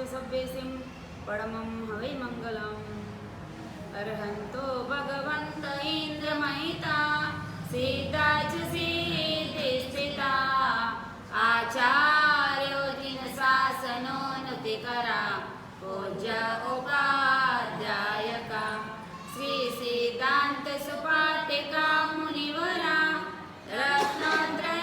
विश्वसभ्यसिं परमं हवै मङ्गलम्। अर्हन्तो भगवन्त इन्द्रमहिता सीता च सीतिस्थिता आचार्यो दिनशासनोन्नतिकरा पूज्य उपाध्यायका श्री सिद्धान्तसुपाटिका मुनिवरा रत्नत्रयराधका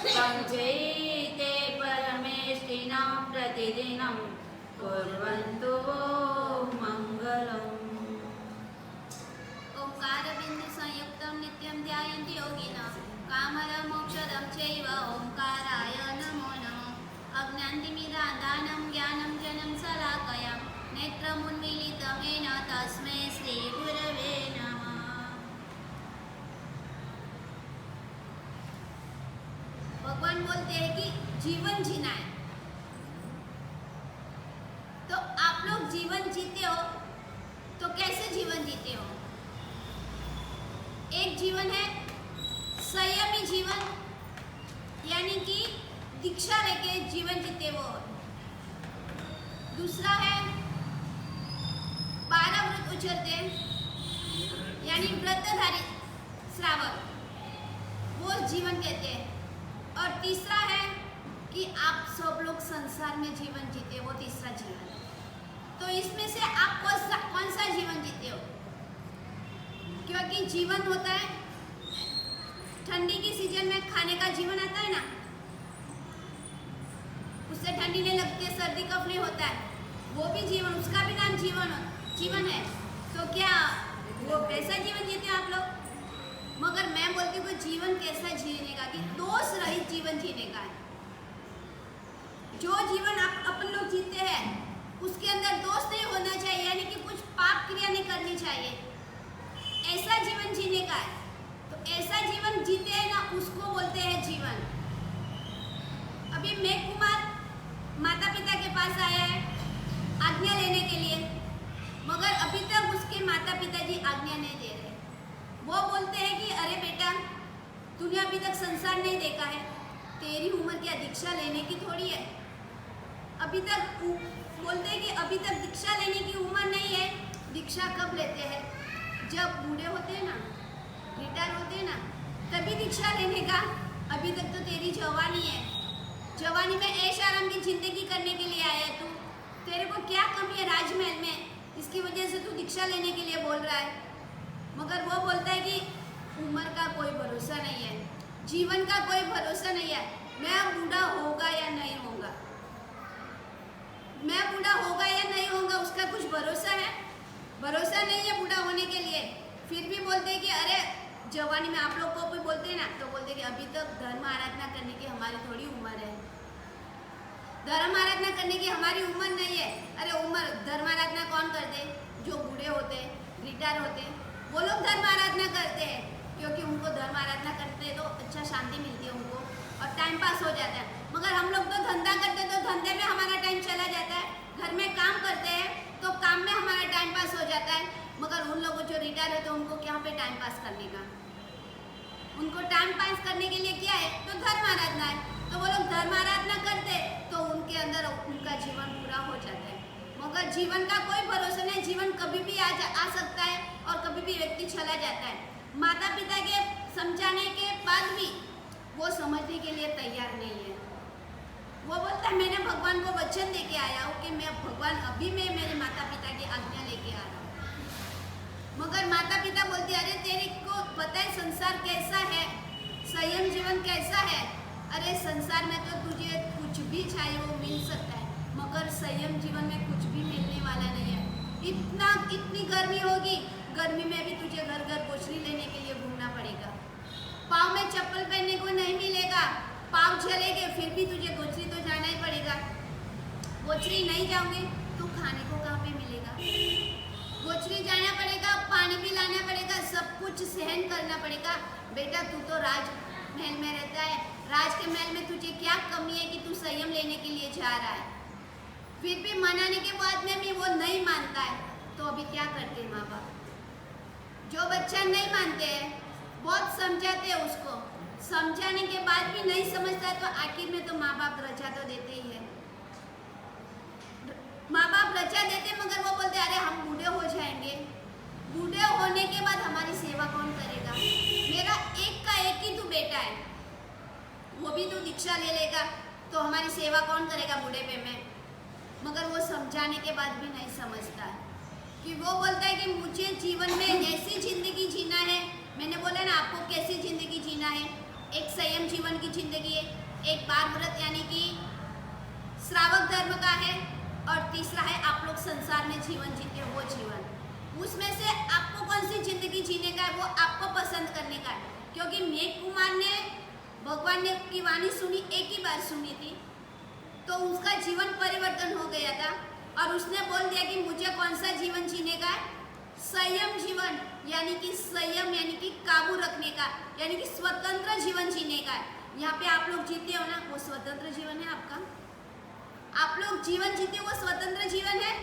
पञ्चैते परमेष्टिनां प्रतिदिनं कुर्वन्तु वो मङ्गलम्। ओंकारबिन्दु संयुक्तं नित्यं ध्यायन्ति योगिनः कामदं मोक्षदं चैव ओंकाराय नमो नमः। अज्ञानतिमिरान्धानां ज्ञानं जनं शलाकया नेत्रमुन्मीलितं येन तस्मै श्रीगुरवे नमः। भगवान बोलते हैं कि जीवन जीना है, तो आप लोग जीवन जीते हो तो कैसे जीवन जीते हो? एक जीवन है संयमी जीवन, यानी कि दीक्षा लेके जीवन जीते वो। दूसरा है 12 व्रत उचरते यानी व्रतधारी श्रावक, वो जीवन कहते हैं। और तीसरा है कि आप सब लोग संसार में जीवन जीते, वो तीसरा जीवन है। तो इसमें से आप कौन सा जीवन जीते हो? क्योंकि जीवन होता है, ठंडी की सीजन में खाने का जीवन आता है ना, उससे ठंडी नहीं लगती है, सर्दी कफ नहीं होता है, वो भी जीवन, उसका भी नाम जीवन है। तो क्या वो कैसा जीवन जीते हो आप लोग? मगर मैं बोलती हूँ जीवन कैसा जीने का, कि दोष रहित जीवन जीने का है। जो जीवन आप अपन लोग जीते हैं उसके अंदर दोष नहीं होना चाहिए, यानी कि कुछ पाप क्रिया नहीं करनी चाहिए, ऐसा जीवन जीने का है। तो ऐसा जीवन जीते हैं ना, उसको बोलते हैं जीवन। अभी मेघ कुमार माता पिता के पास आया है आज्ञा लेने के लिए, मगर अभी तक उसके माता पिताजी आज्ञा नहीं दे रहे। वो बोलते हैं कि अरे बेटा, तूने अभी तक संसार नहीं देखा है, तेरी उम्र क्या दीक्षा लेने की थोड़ी है। अभी तक बोलते हैं कि अभी तक दीक्षा लेने की उम्र नहीं है। दीक्षा कब लेते हैं? जब बूढ़े होते हैं ना, रिटायर होते हैं ना, तभी दीक्षा लेने का। अभी तक तो तेरी जवानी है, जवानी में ऐश आराम की जिंदगी करने के लिए आया है तू। तेरे को क्या कमी है राजमहल में, इसकी वजह से तू दीक्षा लेने के लिए बोल रहा है। मगर वो बोलता है कि उम्र का कोई भरोसा नहीं है, जीवन का कोई भरोसा नहीं है। मैं बूढ़ा होगा या नहीं होगा, मैं बूढ़ा होगा या नहीं होगा, उसका कुछ भरोसा है? भरोसा नहीं है बूढ़ा होने के लिए। फिर भी बोलते हैं कि अरे जवानी में, आप लोग को भी बोलते हैं ना, तो बोलते हैं कि अभी तक धर्म आराधना करने की हमारी थोड़ी उम्र है, धर्म आराधना करने की हमारी उम्र नहीं है। अरे उम्र, धर्म आराधना कौन करते? जो बूढ़े होते, रिटायर होते, वो लोग धर्म आराधना करते हैं, क्योंकि उनको धर्म आराधना करते हैं तो अच्छा शांति मिलती है उनको और टाइम पास हो जाता है। मगर हम लोग तो धंधा करते हैं, तो धंधे में हमारा टाइम चला जाता है। घर में काम करते हैं तो काम में हमारा टाइम पास हो जाता है। मगर उन लोगों जो रिटायर है, तो उनको क्या पे टाइम पास करने का? उनको टाइम पास करने के लिए क्या है? तो धर्म आराधना है। तो वो लोग धर्म आराधना करते तो उनके अंदर उनका जीवन पूरा हो जाता है। मगर जीवन का कोई भरोसा नहीं, जीवन कभी भी आ सकता है और कभी भी व्यक्ति चला जाता है। माता पिता के समझाने के बाद भी वो समझने के लिए तैयार नहीं है। वो बोलता है मैंने भगवान को वचन दे के आया हूँ कि मैं भगवान अभी मैं मेरे माता पिता की आज्ञा लेके आ रहा हूँ। मगर माता पिता बोलते अरे तेरे को पता है संसार कैसा है, संयम जीवन कैसा है? अरे संसार में तो तुझे कुछ भी चाहिए वो मिल सकता है, मगर संयम जीवन में कुछ भी मिलने वाला नहीं है। इतनी गर्मी होगी, गर्मी में भी तुझे घर घर गोचरी लेने के लिए घूमना पड़ेगा। पाँव में चप्पल पहनने को नहीं मिलेगा, पाँव जलेंगे, फिर भी तुझे गोचरी तो जाना ही पड़ेगा। गोचरी नहीं जाओगे तो खाने को कहाँ पे मिलेगा? गोचरी जाना पड़ेगा, पानी भी लाना पड़ेगा, सब कुछ सहन करना पड़ेगा। बेटा तू तो राजमहल में रहता है, राज के महल में तुझे क्या कमी है कि तू संयम लेने के लिए जा रहा है? फिर भी मनाने के बाद में भी वो नहीं मानता है, तो अभी क्या करते हैं माँ बाप? जो बच्चा नहीं मानते हैं, बहुत समझाते हैं उसको, समझाने के बाद भी नहीं समझता है, तो आखिर में तो माँ बाप रजा तो देते ही है। प्रजा देते मगर वो बोलते अरे हम बूढ़े हो जाएंगे, बूढ़े होने के बाद हमारी सेवा कौन करेगा? मेरा एक का एक ही तू बेटा है, वो भी तू दीक्षा ले लेगा तो हमारी सेवा कौन करेगा बूढ़ेपे में? मगर वो समझाने के बाद भी नहीं समझता कि वो बोलता है कि मुझे जीवन में ऐसी जिंदगी जीना है। मैंने बोला ना आपको कैसी जिंदगी जीना है, एक संयम जीवन की जिंदगी है, एक बार व्रत यानी कि श्रावक धर्म का है, और तीसरा है आप लोग संसार में जीवन जीते वो जीवन। उसमें से आपको कौन सी जिंदगी जीने का है वो आपको पसंद करने का है। क्योंकि मेघ कुमार ने भगवान ने की वाणी सुनी, एक ही बार सुनी थी, तो उसका जीवन परिवर्तन हो गया था और उसने बोल दिया कि मुझे कौन सा जीवन जीने का है, संयम जीवन यानी कि संयम यानी कि काबू रखने का, यानी कि स्वतंत्र जीवन जीने का है। यहाँ पे आप लोग जीते हो ना, वो स्वतंत्र जीवन है आपका। आप लोग जीवन जीते वो स्वतंत्र जीवन है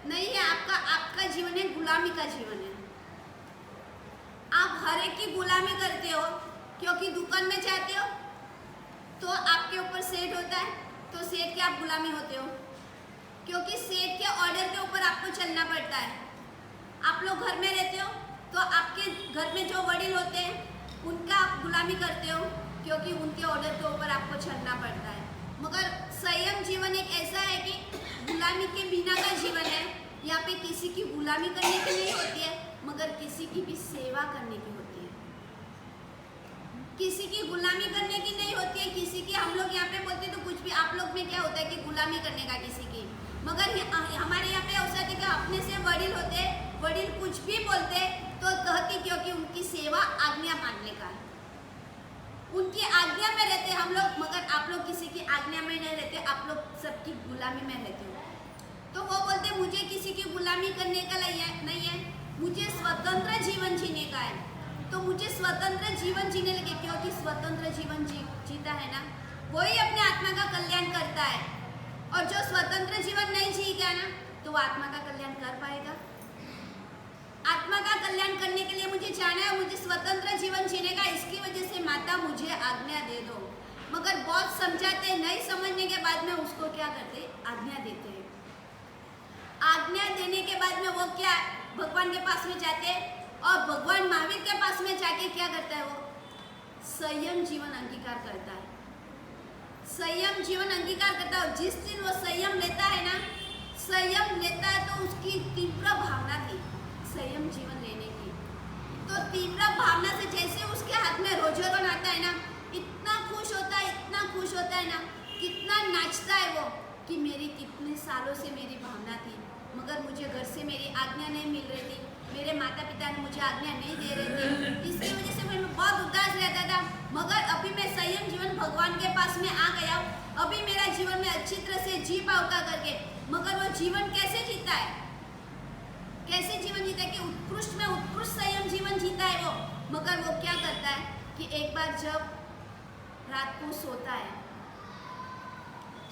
नहीं है आपका। आपका जीवन है गुलामी का जीवन है। आप हर एक की गुलामी करते हो, क्योंकि दुकान में जाते हो तो आपके ऊपर सेठ होता है, तो सेठ की आप गुलामी होते हो, क्योंकि सेठ के ऑर्डर के ऊपर आपको चलना पड़ता है। आप लोग घर में रहते हो तो आपके घर में जो वडील होते हैं उनका आप गुलामी करते हो, क्योंकि उनके ऑर्डर के ऊपर आपको चलना पड़ता है। मगर संयम जीवन एक ऐसा है कि गुलामी के बिना का जीवन है। यहाँ पे किसी की गुलामी करने की नहीं होती है, मगर किसी की भी सेवा करने की होती है। किसी की गुलामी करने की नहीं होती है, किसी की हम लोग यहाँ पे बोलते तो कुछ भी, आप लोग में क्या होता है कि गुलामी करने का किसी की, मगर हमारे यहाँ पे ऐसा है कि अपने से वडील होते, वडील कुछ भी बोलते तो कहते, क्योंकि उनकी सेवा आज्ञा मानने का है, उनकी आज्ञा में रहते हम लोग। मगर आप लोग किसी की आज्ञा में नहीं रहते, आप लोग सबकी गुलामी में रहते हो। तो वो बोलते मुझे किसी की गुलामी करने का नहीं है, मुझे स्वतंत्र जीवन जीने का है। तो मुझे स्वतंत्र जीवन जीने लगे, क्योंकि स्वतंत्र जीवन जीता है ना वही अपने आत्मा का कल्याण करता है, और जो स्वतंत्र जीवन नहीं जीएगा ना तो वो आत्मा का कल्याण कर पाएगा। आत्मा का कल्याण करने के लिए मुझे जाना है, मुझे स्वतंत्र जीवन जीने का, इसकी वजह से माता मुझे आज्ञा दे दो। मगर बहुत समझाते, नहीं समझने के बाद में उसको क्या करते, आज्ञा देते हैं। आज्ञा देने के बाद में वो क्या भगवान के पास में जाते हैं, और भगवान महावीर के पास में जाके क्या करता है, वो संयम जीवन अंगीकार करता है। संयम जीवन अंगीकार करता है। जिस दिन वो संयम लेता है ना, संयम लेता है तो उसकी तीव्र भावना थी संयम जीवन लेने की, तो तीव्र भावना से जैसे उसके हाथ में रोजोरन आता है ना, इतना खुश होता है, इतना खुश होता है ना, कितना नाचता है वो कि मेरी कितने सालों से मेरी भावना थी, मगर मुझे घर से मेरी आज्ञा नहीं मिल रही थी, मेरे माता पिता ने मुझे आज्ञा नहीं दे रहे थे, इसकी वजह से मैं बहुत उदास रहता था। मगर अभी मैं संयम जीवन भगवान के पास में आ गया हूँ, अभी मेरा जीवन में अच्छी तरह से जी पाऊंगा करके। मगर वो जीवन कैसे जीता है, कैसे जीवन जीता है कि उत्कृष्ट में उत्कृष्ट संयम जीवन जीता है वो। मगर वो क्या करता है कि एक बार जब रात को सोता है,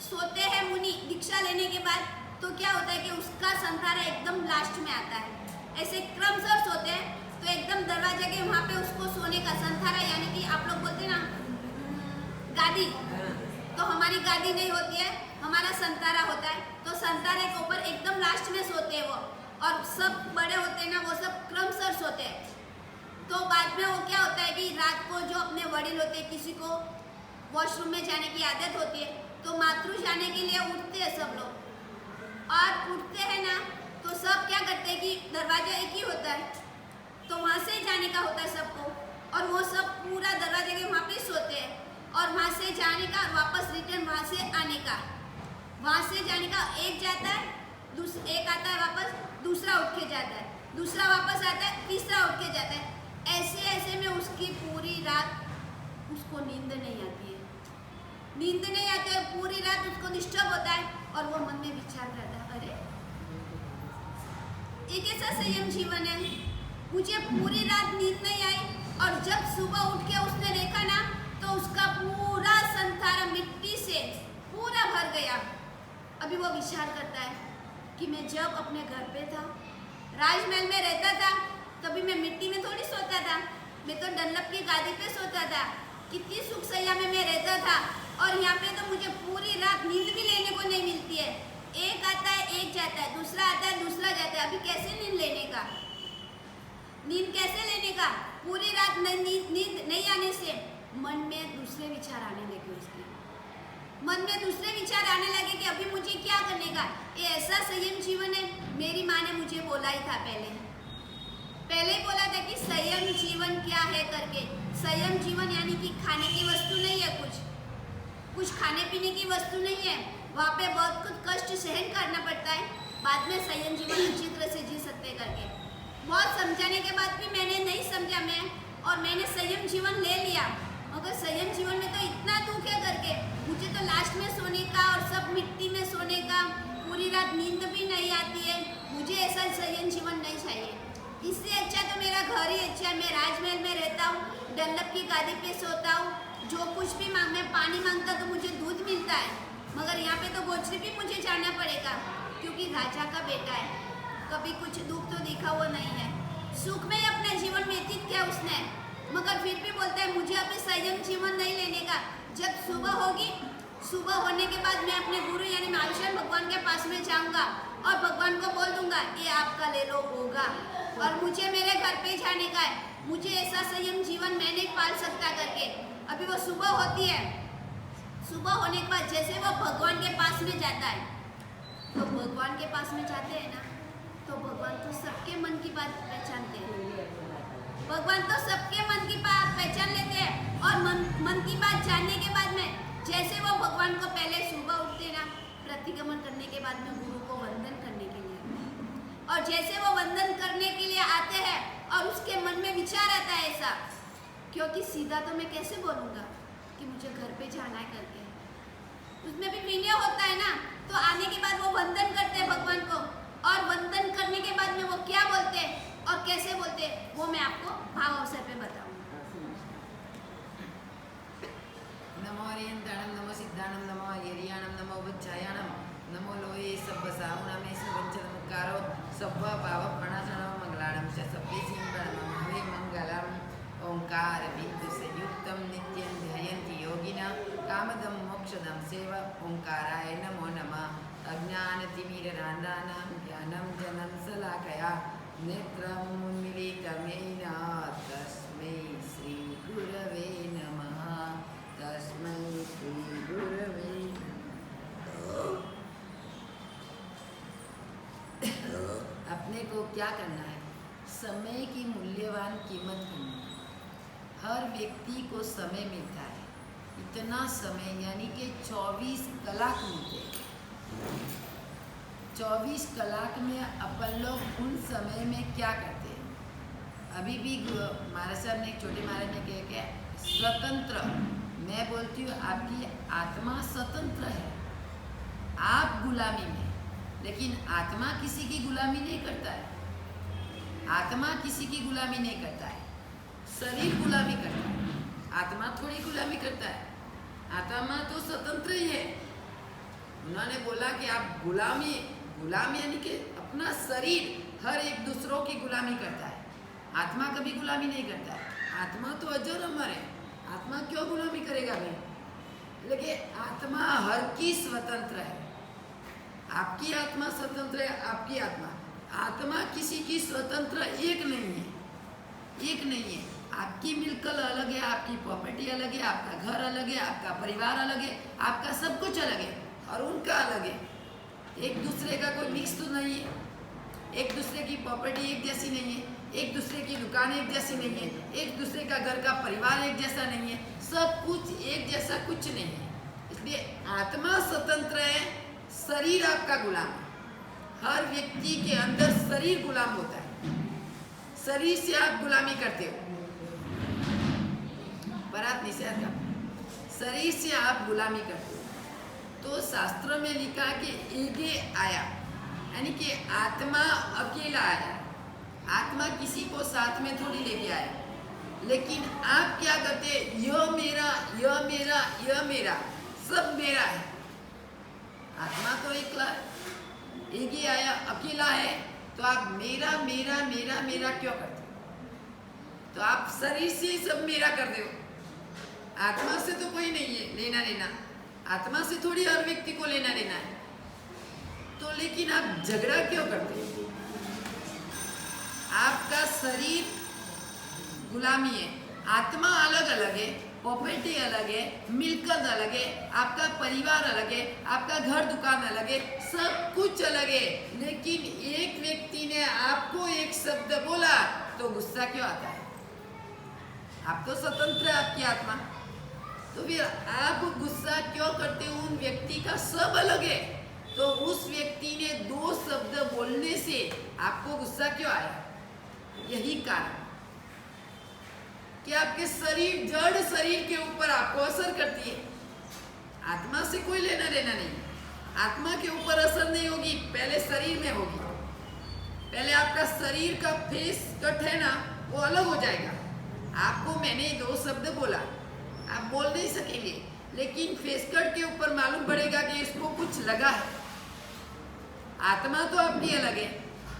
सोते हैं मुनि दीक्षा लेने के बाद, तो क्या होता है कि उसका संतारा एकदम लास्ट में आता है। ऐसे क्रमशः सोते हैं तो एकदम दरवाजे के वहाँ पे उसको सोने का संतारा, यानी कि आप लोग बोलते ना गादी, तो हमारी गादी नहीं होती है, हमारा संतारा होता है। तो संतारे के ऊपर एकदम लास्ट में सोते हैं वो, और सब बड़े होते हैं ना वो सब क्रमशः सोते हैं। तो बाद में वो क्या होता है कि रात को जो अपने वडील होते हैं, किसी को वॉशरूम में जाने की आदत होती है, तो मातृ जाने के लिए उठते हैं सब लोग, और उठते हैं ना तो सब क्या करते हैं कि दरवाजा एक ही होता है, तो वहाँ से जाने का होता है सबको, और वो सब पूरा दरवाजे के वहाँ पे सोते हैं, और वहाँ से जाने का वापस रिटर्न वहाँ से आने का, वहाँ से जाने का, एक जाता है एक आता है वापस, दूसरा उठ के जाता है, दूसरा वापस आता है, तीसरा उठ के जाता है। ऐसे ऐसे में उसकी पूरी रात उसको नींद नहीं आती है, नींद नहीं आती है, पूरी रात उसको डिस्टर्ब होता है, और वो मन में विचार करता है अरे ये कैसा संयम जीवन है, मुझे पूरी रात नींद नहीं आई, और जब सुबह उठ के उसने देखा ना तो उसका पूरा संसार मिट्टी से पूरा भर गया। अभी वो विचार करता है कि मैं जब अपने घर पे था, राजमहल में रहता था, तभी मैं मिट्टी में थोड़ी सोता था, मैं तो डनलप की गादी पे सोता था, कितनी सुख सैया में मैं रहता था, और यहाँ पे तो मुझे पूरी रात नींद भी लेने को नहीं मिलती है। एक आता है एक जाता है, दूसरा आता है दूसरा जाता है। अभी कैसे नींद लेने का? नींद कैसे लेने का? पूरी रात नींद नहीं आने से मन में दूसरे विचार आने लगे। उसके मन में दूसरे विचार आने लगे कि अभी मुझे क्या करने का। ये ऐसा संयम जीवन है। मेरी माँ ने मुझे बोला ही था पहले ही बोला था कि संयम जीवन क्या है करके। संयम जीवन यानी कि खाने की वस्तु नहीं है, कुछ खाने पीने की वस्तु नहीं है। वहाँ पे बहुत कुछ कष्ट सहन करना पड़ता है, बाद में संयम जीवन अच्छी तरह से जी सकते करके। बहुत समझाने के बाद भी मैंने नहीं समझा और मैंने संयम जीवन ले लिया। मगर संयम जीवन में तो इतना दुख है करके मुझे तो लास्ट में सोने का और सब मिट्टी में सोने का, पूरी रात नींद भी नहीं आती है। मुझे ऐसा संयम जीवन नहीं चाहिए। इससे अच्छा तो मेरा घर ही अच्छा है। मैं राजमहल में रहता हूँ, डल्लब की गादी पे सोता हूँ। जो कुछ भी मैं पानी मांगता तो मुझे दूध मिलता है। मगर यहाँ पे तो गोचरी भी मुझे जाना पड़ेगा क्योंकि राजा का बेटा है। कभी कुछ दुख तो देखा हुआ नहीं है। सुख में ही अपना जीवन व्यतीत किया उसने, मगर फिर भी बोलता है मुझे अभी संयम जीवन नहीं लेने का। जब सुबह होगी, सुबह होने के बाद मैं अपने गुरु यानी महाविष्णु भगवान के पास में जाऊंगा और भगवान को बोल दूंगा ये आपका ले लो होगा, और मुझे मेरे घर पे जाने का है। मुझे ऐसा संयम जीवन मैं नहीं पाल सकता करके। अभी वो सुबह होती है, सुबह होने के बाद जैसे वो भगवान के पास में जाता है, तो भगवान के पास में जाते हैं ना, तो भगवान तो सबके मन की बात पहचानते हैं। भगवान तो सबके मन की बात पहचान लेते हैं और मन की बात जानने के बाद में जैसे वो भगवान को पहले सुबह उठते ना, प्रतिगमन करने के बाद में गुरु को वंदन करने के लिए, और जैसे वो वंदन करने के लिए आते हैं और उसके मन में विचार आता है ऐसा, क्योंकि सीधा तो मैं कैसे बोलूँगा कि मुझे घर पे जाना है करके। उसमें भी विनय होता है ना। तो आने के बाद वो वंदन करते हैं भगवान को, और वंदन करने के बाद में वो क्या बोलते हैं और कैसे बोलते हैं वो मैं आपको भाव अवसर पे बताऊंगा। नमो हरियंताणं, नमो सिद्धाणं, नमो हरियाणं, नमो बच्चायाणं, नमो लोये सब्ब साहुनामे सुवंचनमुक्कारो सब्ब पावप्रणशनं मंगलाणं च सब्बे सिंहणं हरे मंगलम्। ओंकार बिंदु संयुक्तं नित्यं ध्यायन्ति योगिनः कामदं मोक्षदं सेव ओंकाराय नमो नमः। अज्ञानतिमिररान्धानां ज्ञानं जनं शलाकया नेत्रम् उन्मीलितमेन तस्मै श्रीगुरवे नमः। तस्मै श्रीगुरवे अपने को क्या करना है? समय की मूल्यवान कीमत करनी है। हर व्यक्ति को समय मिलता है, इतना समय यानी कि 24 कलाक मिलते हैं। 24 कलाक में अपन लोग उन समय में क्या करते हैं? अभी भी महाराज साहब ने, छोटे महाराज ने कहा क्या स्वतंत्र, मैं बोलती हूँ आपकी आत्मा स्वतंत्र है, आप गुलामी में, लेकिन आत्मा किसी की गुलामी नहीं करता है। आत्मा किसी की गुलामी नहीं करता है, शरीर गुलामी करता है, आत्मा थोड़ी गुलामी करता है। आत्मा तो स्वतंत्र ही है। उन्होंने बोला कि आप गुलामी यानी कि अपना शरीर हर एक दूसरों की गुलामी करता है, आत्मा कभी गुलामी नहीं करता है। आत्मा तो अजर अमर है, आत्मा क्यों गुलामी करेगा भाई? लेकिन आत्मा हर की स्वतंत्र है। आपकी आत्मा स्वतंत्र है, आपकी आत्मा किसी की स्वतंत्र एक नहीं है। आपकी मिल्क अलग है, आपकी प्रॉपर्टी अलग है, आपका घर अलग है, आपका परिवार अलग है, आपका सब कुछ अलग है और उनका अलग है। एक दूसरे का कोई मिक्स तो नहीं है। एक दूसरे की प्रॉपर्टी एक जैसी नहीं है, एक दूसरे की दुकान एक जैसी नहीं है, एक दूसरे का घर का परिवार एक जैसा नहीं है, सब कुछ एक जैसा कुछ नहीं है। इसलिए आत्मा स्वतंत्र है, शरीर आपका गुलाम है। हर व्यक्ति के अंदर शरीर गुलाम होता है, शरीर से आप गुलामी करते हो। बरात निषेध का शरीर से आप गुलामी करते हो। तो शास्त्रों में लिखा कि एगे आया, यानी कि आत्मा अकेला आया। आत्मा किसी को साथ में थोड़ी लेके आया, लेकिन आप क्या करते? यह मेरा, यह मेरा, यह मेरा, सब मेरा है। आत्मा तो एकला है, एक ही आया, अकेला है, तो आप मेरा मेरा मेरा मेरा क्यों करते हो? तो आप शरीर से सब मेरा करते हो। आत्मा से तो कोई नहीं है लेना देना, आत्मा से थोड़ी हर व्यक्ति को लेना देना है। तो लेकिन आप झगड़ा क्यों करते हैं? आपका शरीर गुलामी है, आत्मा अलग अलग है, प्रॉपर्टी अलग है, मिलकत अलग है, आपका परिवार अलग है, आपका घर दुकान अलग है, सब कुछ अलग है। लेकिन एक व्यक्ति ने आपको एक शब्द बोला तो गुस्सा क्यों आता है? आप तो स्वतंत्र है, आपकी आत्मा, तो फिर आप गुस्सा क्यों करते हो? उन व्यक्ति का सब अलग है, तो उस व्यक्ति ने 2 शब्द बोलने से आपको गुस्सा क्यों आया? यही कारण कि आपके शरीर, जड़ शरीर के ऊपर आपको असर करती है। आत्मा से कोई लेना देना नहीं, आत्मा के ऊपर असर नहीं होगी, पहले शरीर में होगी। पहले आपका शरीर का फेस कट है ना, वो अलग हो जाएगा। आपको मैंने 2 शब्द बोला, आप बोल नहीं सकेंगे, लेकिन फेस कट के ऊपर मालूम पड़ेगा कि इसको कुछ लगा है। आत्मा तो आपकी अलग है,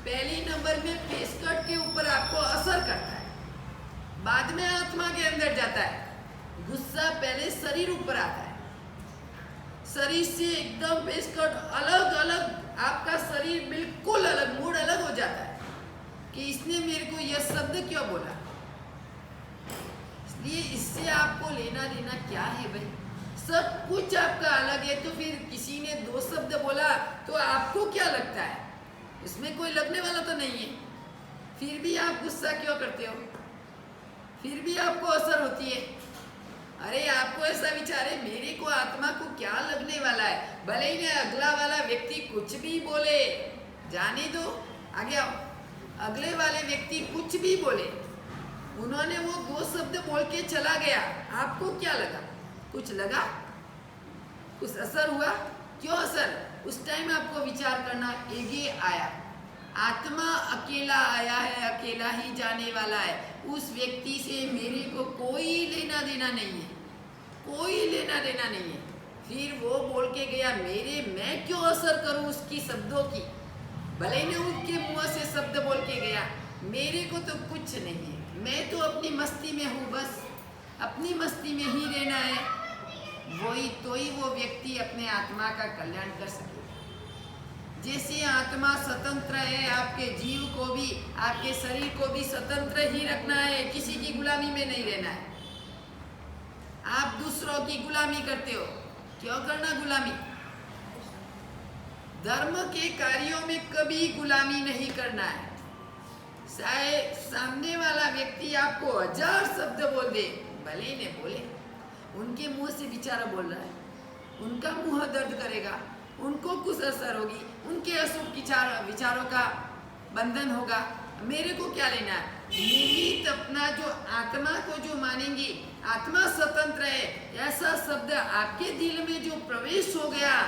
पहली नंबर में फेस कट के ऊपर आपको असर करता है, बाद में आत्मा के अंदर जाता है। गुस्सा पहले शरीर ऊपर आता है, शरीर से एकदम फेस कट अलग अलग, आपका शरीर बिल्कुल अलग, मूड अलग हो जाता है कि इसने मेरे को यह शब्द क्यों बोला। इसलिए इससे आपको लेना देना क्या है भाई? सब कुछ आपका अलग है, तो फिर किसी ने 2 शब्द बोला तो आपको क्या लगता है? इसमें कोई लगने वाला तो नहीं है, फिर भी आप गुस्सा क्यों करते हो? फिर भी आपको असर होती है। अरे आपको ऐसा विचार है, मेरे को आत्मा को क्या लगने वाला है, भले ही अगला वाला व्यक्ति कुछ भी बोले, जाने दो, आगे आओ। अगले वाले व्यक्ति कुछ भी बोले, उन्होंने वो 2 शब्द बोल के चला गया, आपको क्या लगा? कुछ लगा? कुछ असर हुआ? क्यों असर? उस टाइम आपको विचार करना, आगे आया, आत्मा अकेला आया है, अकेला ही जाने वाला है। उस व्यक्ति से मेरे को कोई लेना देना नहीं है, कोई लेना देना नहीं है। फिर वो बोल के गया, मैं क्यों असर करूं उसकी शब्दों की? भले ही उसके मुंह से शब्द बोल के गया, मेरे को तो कुछ नहीं है, मैं तो अपनी मस्ती में हूँ, बस अपनी मस्ती में ही रहना है। वही तो ही वो व्यक्ति अपने आत्मा का कल्याण कर सके। जैसे आत्मा स्वतंत्र है, आपके जीव को भी, आपके शरीर को भी स्वतंत्र ही रखना है, किसी की गुलामी में नहीं रहना है। आप दूसरों की गुलामी करते हो, क्यों करना गुलामी? धर्म के कार्यों में कभी गुलामी नहीं करना है। शायद सामने वाला व्यक्ति आपको 1000 शब्द बोल दे, भले ही नहीं बोले, उनके मुंह से बेचारा बोल रहा है, उनका मुंह दर्द करेगा, उनको कुछ असर होगी, उनके अशुभ विचारों का बंधन होगा, मेरे को क्या लेना है? निमित्त अपना जो आत्मा को जो मानेंगे, आत्मा स्वतंत्र है, ऐसा शब्द आपके दिल में जो प्रवेश हो गया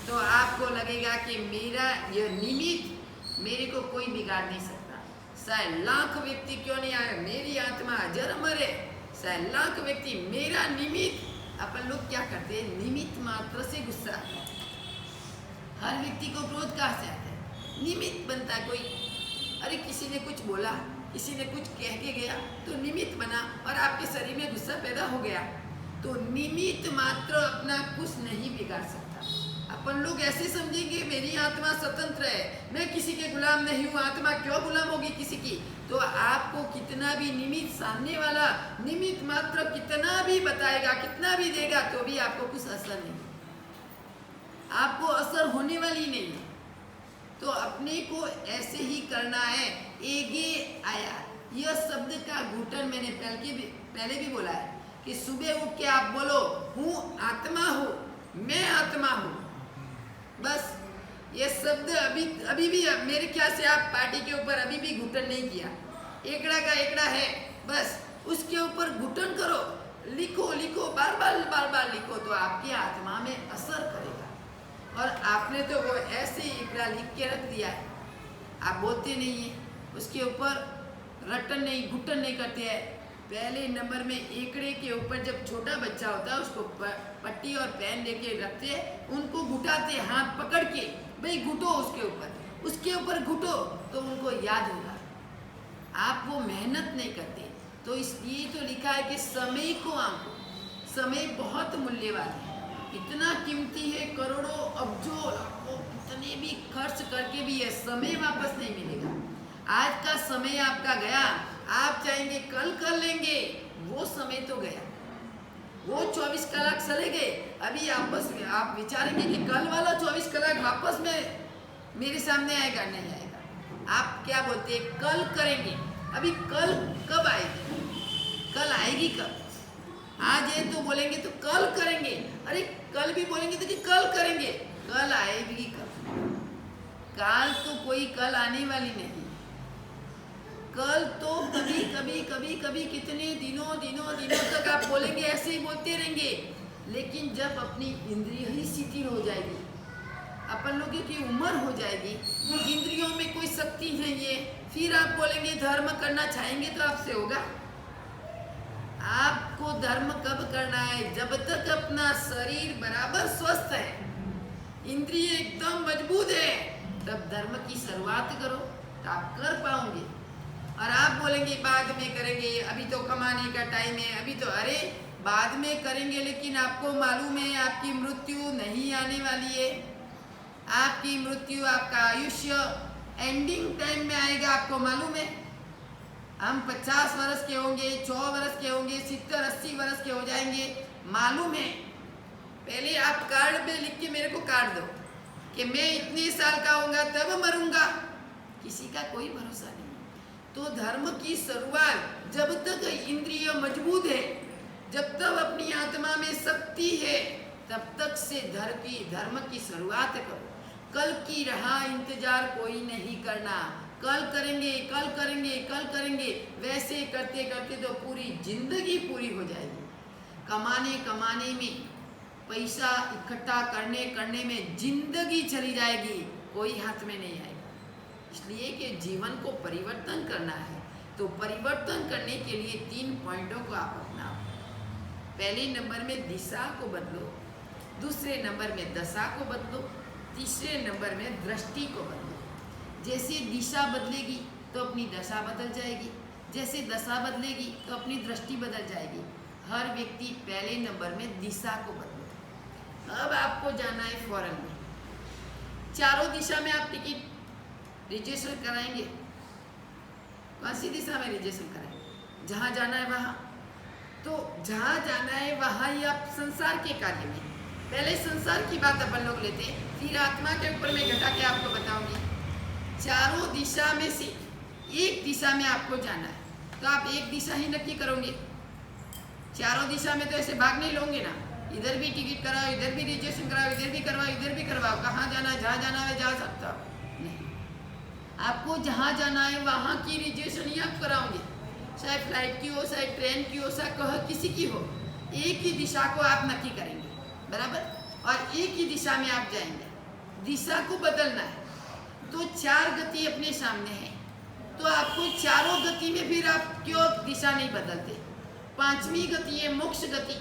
तो आपको लगेगा कि मेरा यह निमित्त मेरे को कोई बिगाड़ नहीं सकता। शायद लाख व्यक्ति क्यों नहीं आए, मेरी आत्मा अजर अमर है, शायद लाख व्यक्ति, मेरा निमित्त। अपन लोग क्या करते हैं? निमित्त मात्र से गुस्सा आता है। हर व्यक्ति को क्रोध कहाँ से आता है? निमित्त बनता है कोई। अरे किसी ने कुछ बोला, किसी ने कुछ कह के गया तो निमित्त बना और आपके शरीर में गुस्सा पैदा हो गया। तो निमित्त मात्र अपना कुछ नहीं बिगाड़ सकता। अपन लोग ऐसे समझेंगे मेरी आत्मा स्वतंत्र है, मैं किसी के गुलाम नहीं हूँ, आत्मा क्यों गुलाम होगी किसी की? तो आपको कितना भी निमित्त, सामने वाला निमित्त मात्र कितना भी बताएगा, कितना भी देगा, तो भी आपको कुछ असर नहीं, आपको असर होने वाली नहीं है। तो अपने को ऐसे ही करना है। एगे आया, यह शब्द का घुटन मैंने पहले भी बोला है कि सुबह उठ के आप बोलो, हूँ आत्मा हूँ, मैं आत्मा हूँ। बस ये शब्द अभी भी मेरे ख्याल से आप पार्टी के ऊपर अभी भी घुटन नहीं किया। एकड़ा का एकड़ा है, बस उसके ऊपर घुटन करो, लिखो लिखो, बार बार लिखो, तो आपकी आत्मा में असर करेगा। और आपने तो वो ऐसे एकड़ा लिख के रख दिया है, आप बोलते नहीं है, उसके ऊपर रटन नहीं, घुटन नहीं करते हैं। पहले नंबर में एकड़े के ऊपर जब छोटा बच्चा होता है उसको पट्टी और पेन लेके रखते हैं, उनको घुटाते, हाथ पकड़ के, भाई घुटो उसके ऊपर घुटो, तो उनको याद होगा। आप वो मेहनत नहीं करते, तो इसलिए तो लिखा है कि समय को आंको, समय बहुत मूल्यवान है, इतना कीमती है, करोड़ों अब्जों लाखों कितने भी खर्च करके भी ये समय वापस नहीं मिलेगा। आज का समय आपका गया, आप चाहेंगे कल कर लेंगे, वो समय तो गया, वो 24 कलाक चले गए। अभी आपस में आप विचारेंगे कि कल वाला 24 कलाक वापस में मेरे सामने आएगा, नहीं आएगा। आप क्या बोलते हैं, कल करेंगे। अभी कल कब आएगी, कल आएगी कब? आज है तो बोलेंगे तो कल करेंगे, अरे कल भी बोलेंगे तो कि कल करेंगे, कल आएगी कब? काल तो कोई कल आने वाली नहीं। कल तो कभी कभी कभी कभी कितने दिनों दिनों दिनों तक आप बोलेंगे, ऐसे ही बोलते रहेंगे। लेकिन जब अपनी इंद्रिय ही शिथिल हो जाएगी, अपन लोगों की उम्र हो जाएगी, इंद्रियों में कोई शक्ति नहीं है, फिर आप बोलेंगे धर्म करना चाहेंगे तो आपसे होगा? आपको धर्म कब करना है, जब तक अपना शरीर बराबर स्वस्थ है, इंद्रिय एकदम मजबूत है, तब धर्म की शुरुआत करो तो आप कर पाओगे। और आप बोलेंगे बाद में करेंगे, अभी तो कमाने का टाइम है, अभी तो, अरे बाद में करेंगे, लेकिन आपको मालूम है आपकी मृत्यु नहीं आने वाली है। आपकी मृत्यु, आपका आयुष्य एंडिंग टाइम में आएगा, आपको मालूम है। हम 50 वर्ष के होंगे, 100 वर्ष के होंगे, 70-80 वर्ष के हो जाएंगे, मालूम है। पहले आप कार्ड पे लिख के मेरे को काट दो कि मैं इतने साल का होऊंगा तब मरूंगा, किसी का कोई भरोसा नहीं। तो धर्म की शुरुआत जब तक इंद्रिय मजबूत है, जब तक अपनी आत्मा में शक्ति है, तब तक से धर्म की शुरुआत करो। कल की राह इंतजार कोई नहीं करना, कल करेंगे कल करेंगे कल करेंगे, वैसे करते करते तो पूरी जिंदगी पूरी हो जाएगी। कमाने कमाने में, पैसा इकट्ठा करने में जिंदगी चली जाएगी, कोई हाथ में नहीं आएगा। इसलिए कि जीवन को परिवर्तन करना है, तो परिवर्तन करने के लिए 3 पॉइंटों को आप अपनाओ। पहले नंबर में दिशा को बदलो, दूसरे नंबर में दशा को बदलो, तीसरे नंबर में दृष्टि को बदलो। जैसे दिशा बदलेगी तो अपनी दशा बदल जाएगी, जैसे दशा बदलेगी तो अपनी दृष्टि बदल जाएगी। हर व्यक्ति पहले नंबर में दिशा को बदलो। अब आपको जाना है फॉरेन में, चारों दिशा में आप टिकट रिजर्वेशन कराएंगे। कौन सी दिशा में रिजर्वेशन कराएंगे? जहाँ जाना है वहाँ। तो जहाँ जाना है वहाँ ही आप संसार के कार्य में, पहले संसार की बात अपन लोग लेते हैं, फिर आत्मा के ऊपर में घटा के आपको बताऊंगी। चारों दिशा में से एक दिशा में आपको जाना है, तो आप एक दिशा ही नक्की करोगे। चारों दिशा में तो ऐसे भाग नहीं लोगे ना, इधर भी टिकट कराओ, इधर भी रिजर्वेशन कराओ, इधर भी करवाओ, इधर भी करवाओ। कहाँ जाना है, जहाँ जाना है जा सकता हो नहीं। आपको जहाँ जाना है वहाँ की रिजर्वेशन ही आप कराओगे, चाहे फ्लाइट की हो, चाहे ट्रेन की हो, चाहे कह किसी की हो। एक ही दिशा को आप नक्की करेंगे, बराबर, और एक ही दिशा में आप जाएंगे। दिशा को बदलना है तो 4 गति अपने सामने है, तो आपको चारों गति में फिर आप क्यों दिशा नहीं बदलते? 5वीं गति है मोक्ष गति,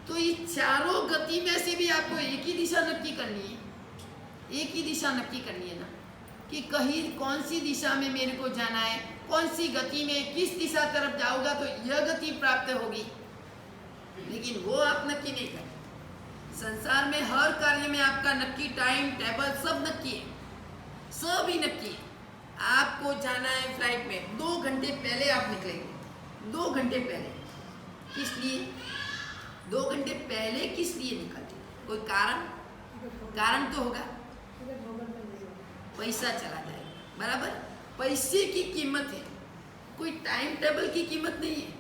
तो ये चारों गति में से भी आपको एक ही दिशा नक्की करनी है, एक ही दिशा नक्की करनी है ना, कि कहीं कौन सी दिशा में मेरे को जाना है, कौन सी गति में किस दिशा तरफ जाऊंगा तो यह गति प्राप्त होगी। लेकिन वो आप नक्की नहीं करते। संसार में हर कार्य में आपका नक्की टाइम टेबल सब नक्की है, सब ही नक्की है। आपको जाना है फ्लाइट में, 2 घंटे पहले आप निकलेंगे, 2 घंटे पहले। किस लिए 2 घंटे पहले किस लिए निकलते? कोई कारण तो होगा, पैसा चला जाएगा, बराबर। पैसे की कीमत है, कोई टाइम टेबल की कीमत नहीं है।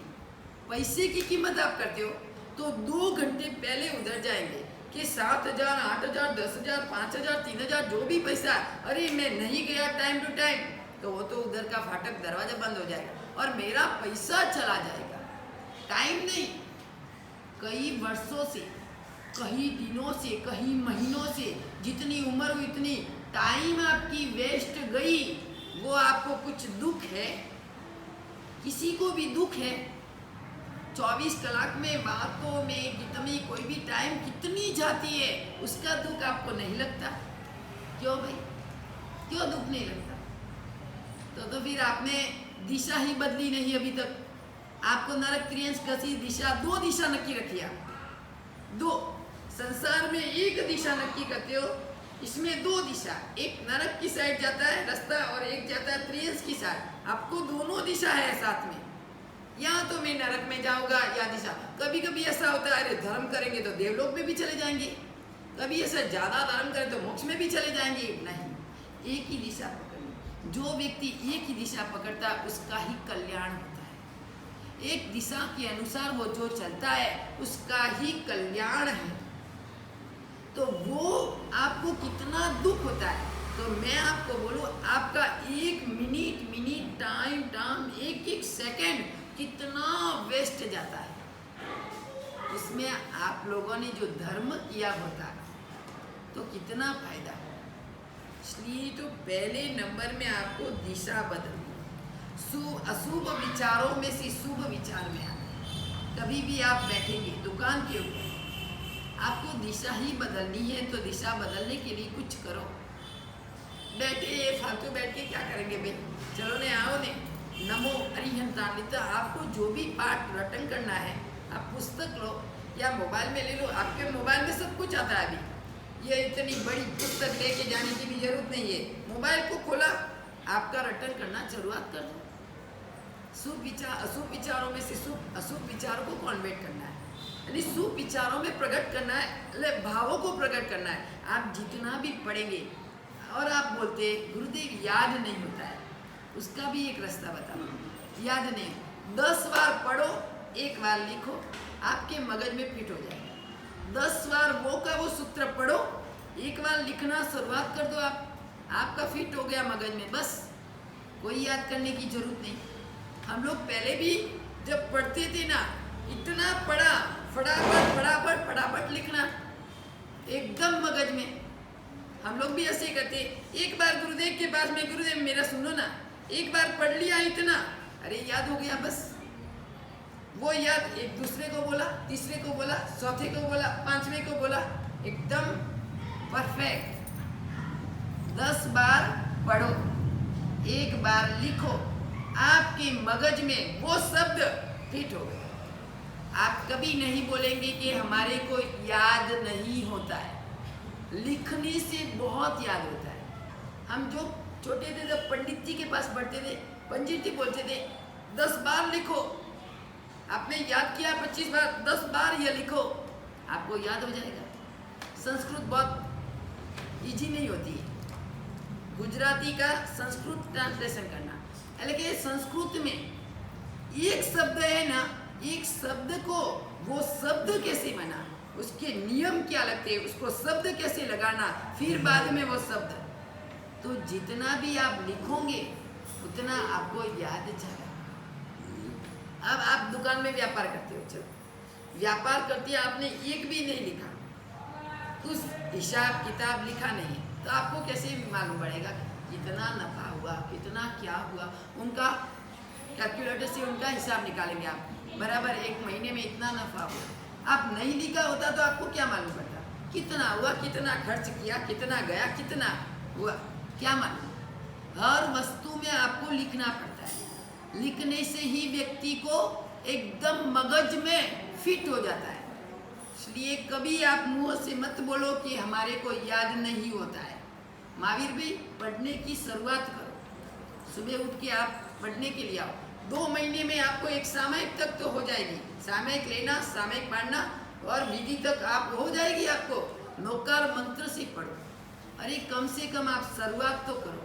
पैसे की कीमत आप करते हो तो 2 घंटे पहले उधर जाएंगे कि 7,000, 8,000, 10,000, 5,000, 3,000 जो भी पैसा, अरे मैं नहीं गया टाइम टू टाइम, तो वो तो उधर का फाटक दरवाजा बंद हो जाएगा और मेरा पैसा चला जाएगा। टाइम नहीं, कई वर्षों से, कई दिनों से, कई महीनों से, जितनी उम्र हुई इतनी टाइम आपकी वेस्ट गई। वो आपको कुछ दुख है, किसी को भी दुख है, 24 कलाक में बातों में कितनी, कोई भी टाइम कितनी जाती है, उसका दुख आपको नहीं लगता? क्यों भाई, क्यों दुख नहीं लगता? तो फिर आपने दिशा ही बदली नहीं अभी तक। आपको नरक त्रियंश कसी दिशा, 2 दिशा नक्की रखी आप, 2। संसार में एक दिशा नक्की करते हो, इसमें दो दिशा, एक नरक की साइड जाता है रास्ता और एक जाता है त्रियंश की साइड। आपको दोनों दिशा है साथ में, या तो मैं नरक में जाऊंगा या दिशा। कभी कभी ऐसा होता है, अरे धर्म करेंगे तो देवलोक में भी चले जाएंगे, कभी ऐसा ज्यादा धर्म करें तो मोक्ष में भी चले जाएंगे। नहीं, एक ही दिशा पकड़नी। जो व्यक्ति एक ही दिशा पकड़ता है उसका ही कल्याण होता है। एक दिशा के अनुसार वो जो चलता है उसका ही कल्याण है। तो वो आपको कितना दुख होता है, तो मैं आपको बोलूं, आपका एक मिनट टाइम एक एक सेकंड कितना वेस्ट जाता है। उसमें आप लोगों ने जो धर्म किया होता है तो कितना फायदा हो। इसलिए तो पहले नंबर में आपको दिशा बदलनी, अशुभ विचारों में से शुभ विचार में आना। कभी भी आप बैठेंगे दुकान के ऊपर, आपको दिशा ही बदलनी है तो दिशा बदलने के लिए कुछ करो। बैठे फालतू बैठ के क्या करेंगे भाई, चलो ने आओ ने नमो अरिहंतान्वित। आपको जो भी पाठ रटन करना है आप पुस्तक लो या मोबाइल में ले लो, आपके मोबाइल में सब कुछ आता है। अभी ये इतनी बड़ी पुस्तक लेके जाने की भी जरूरत नहीं है, मोबाइल को खोला, आपका रटन करना शुरुआत कर दो। शुभ विचार, अशुभ विचारों में से शुभ अशुभ विचारों को कन्वर्ट करना है, यानी शुभ विचारों में प्रकट करना है, भावों को प्रकट करना है। आप जितना भी पढ़ेंगे और आप बोलते गुरुदेव याद नहीं होता है, उसका भी एक रास्ता बताओ। याद नहीं, 10 बार पढ़ो, 1 बार लिखो, आपके मगज में फिट हो जाएगा। 10 बार वो का वो सूत्र पढ़ो, 1 बार लिखना शुरुआत कर दो, आपका फिट हो गया मगज में, बस कोई याद करने की जरूरत नहीं। हम लोग पहले भी जब पढ़ते थे ना, इतना पढ़ा, फटाफट लिखना एकदम मगज में। हम लोग भी ऐसे करते, एक बार गुरुदेव के पास में, गुरुदेव मेरा सुनो ना, 1 बार पढ़ लिया इतना, अरे याद हो गया बस। वो याद एक दूसरे को बोला, तीसरे को बोला, चौथे को बोला, 5वें को बोला, एकदम परफेक्ट। 10 बार पढ़ो, 1 बार लिखो, आपके मगज में वो शब्द फिट हो गए। आप कभी नहीं बोलेंगे कि हमारे को याद नहीं होता है, लिखने से बहुत याद होता है। हम जो छोटे थे जब पंडित जी के पास पढ़ते थे, पंडित जी बोलते थे 10 बार लिखो, आपने याद किया 25 बार, 10 बार ये लिखो, आपको याद हो जाएगा। संस्कृत बहुत इजी नहीं होती है, गुजराती का संस्कृत ट्रांसलेशन करना, लेकिन संस्कृत में एक शब्द है ना, एक शब्द को वो शब्द कैसे बना, उसके नियम क्या लगते हैं, उसको शब्द कैसे लगाना, फिर बाद में वो शब्द, तो जितना भी आप लिखोगे उतना आपको याद जाएगा। अब आप दुकान में व्यापार करते हो, चलो व्यापार करते आपने एक भी नहीं लिखा, कुछ हिसाब किताब लिखा नहीं, तो आपको कैसे मालूम पड़ेगा कितना नफा हुआ, कितना क्या हुआ। उनका कैलकुलेटर से उनका हिसाब निकालेंगे आप, बराबर 1 महीने में इतना नफा हुआ। आप नहीं लिखा होता तो आपको क्या मालूम पड़ता, कितना हुआ, कितना खर्च किया, कितना गया, कितना हुआ, क्या मालूम। हर वस्तु में आपको लिखना पड़ता है, लिखने से ही व्यक्ति को एकदम मगज में फिट हो जाता है। इसलिए कभी आप मुंह से मत बोलो कि हमारे को याद नहीं होता है। महावीर भी पढ़ने की शुरुआत करो, सुबह उठ के आप पढ़ने के लिए आओ। 2 महीने में आपको एक सामयिक तक तो हो जाएगी, सामयिक लेना, सामयिक पढ़ना और विधि तक आप हो जाएगी। आपको नौकार मंत्र से पढ़ो, अरे कम से कम आप शुरुआत तो करो।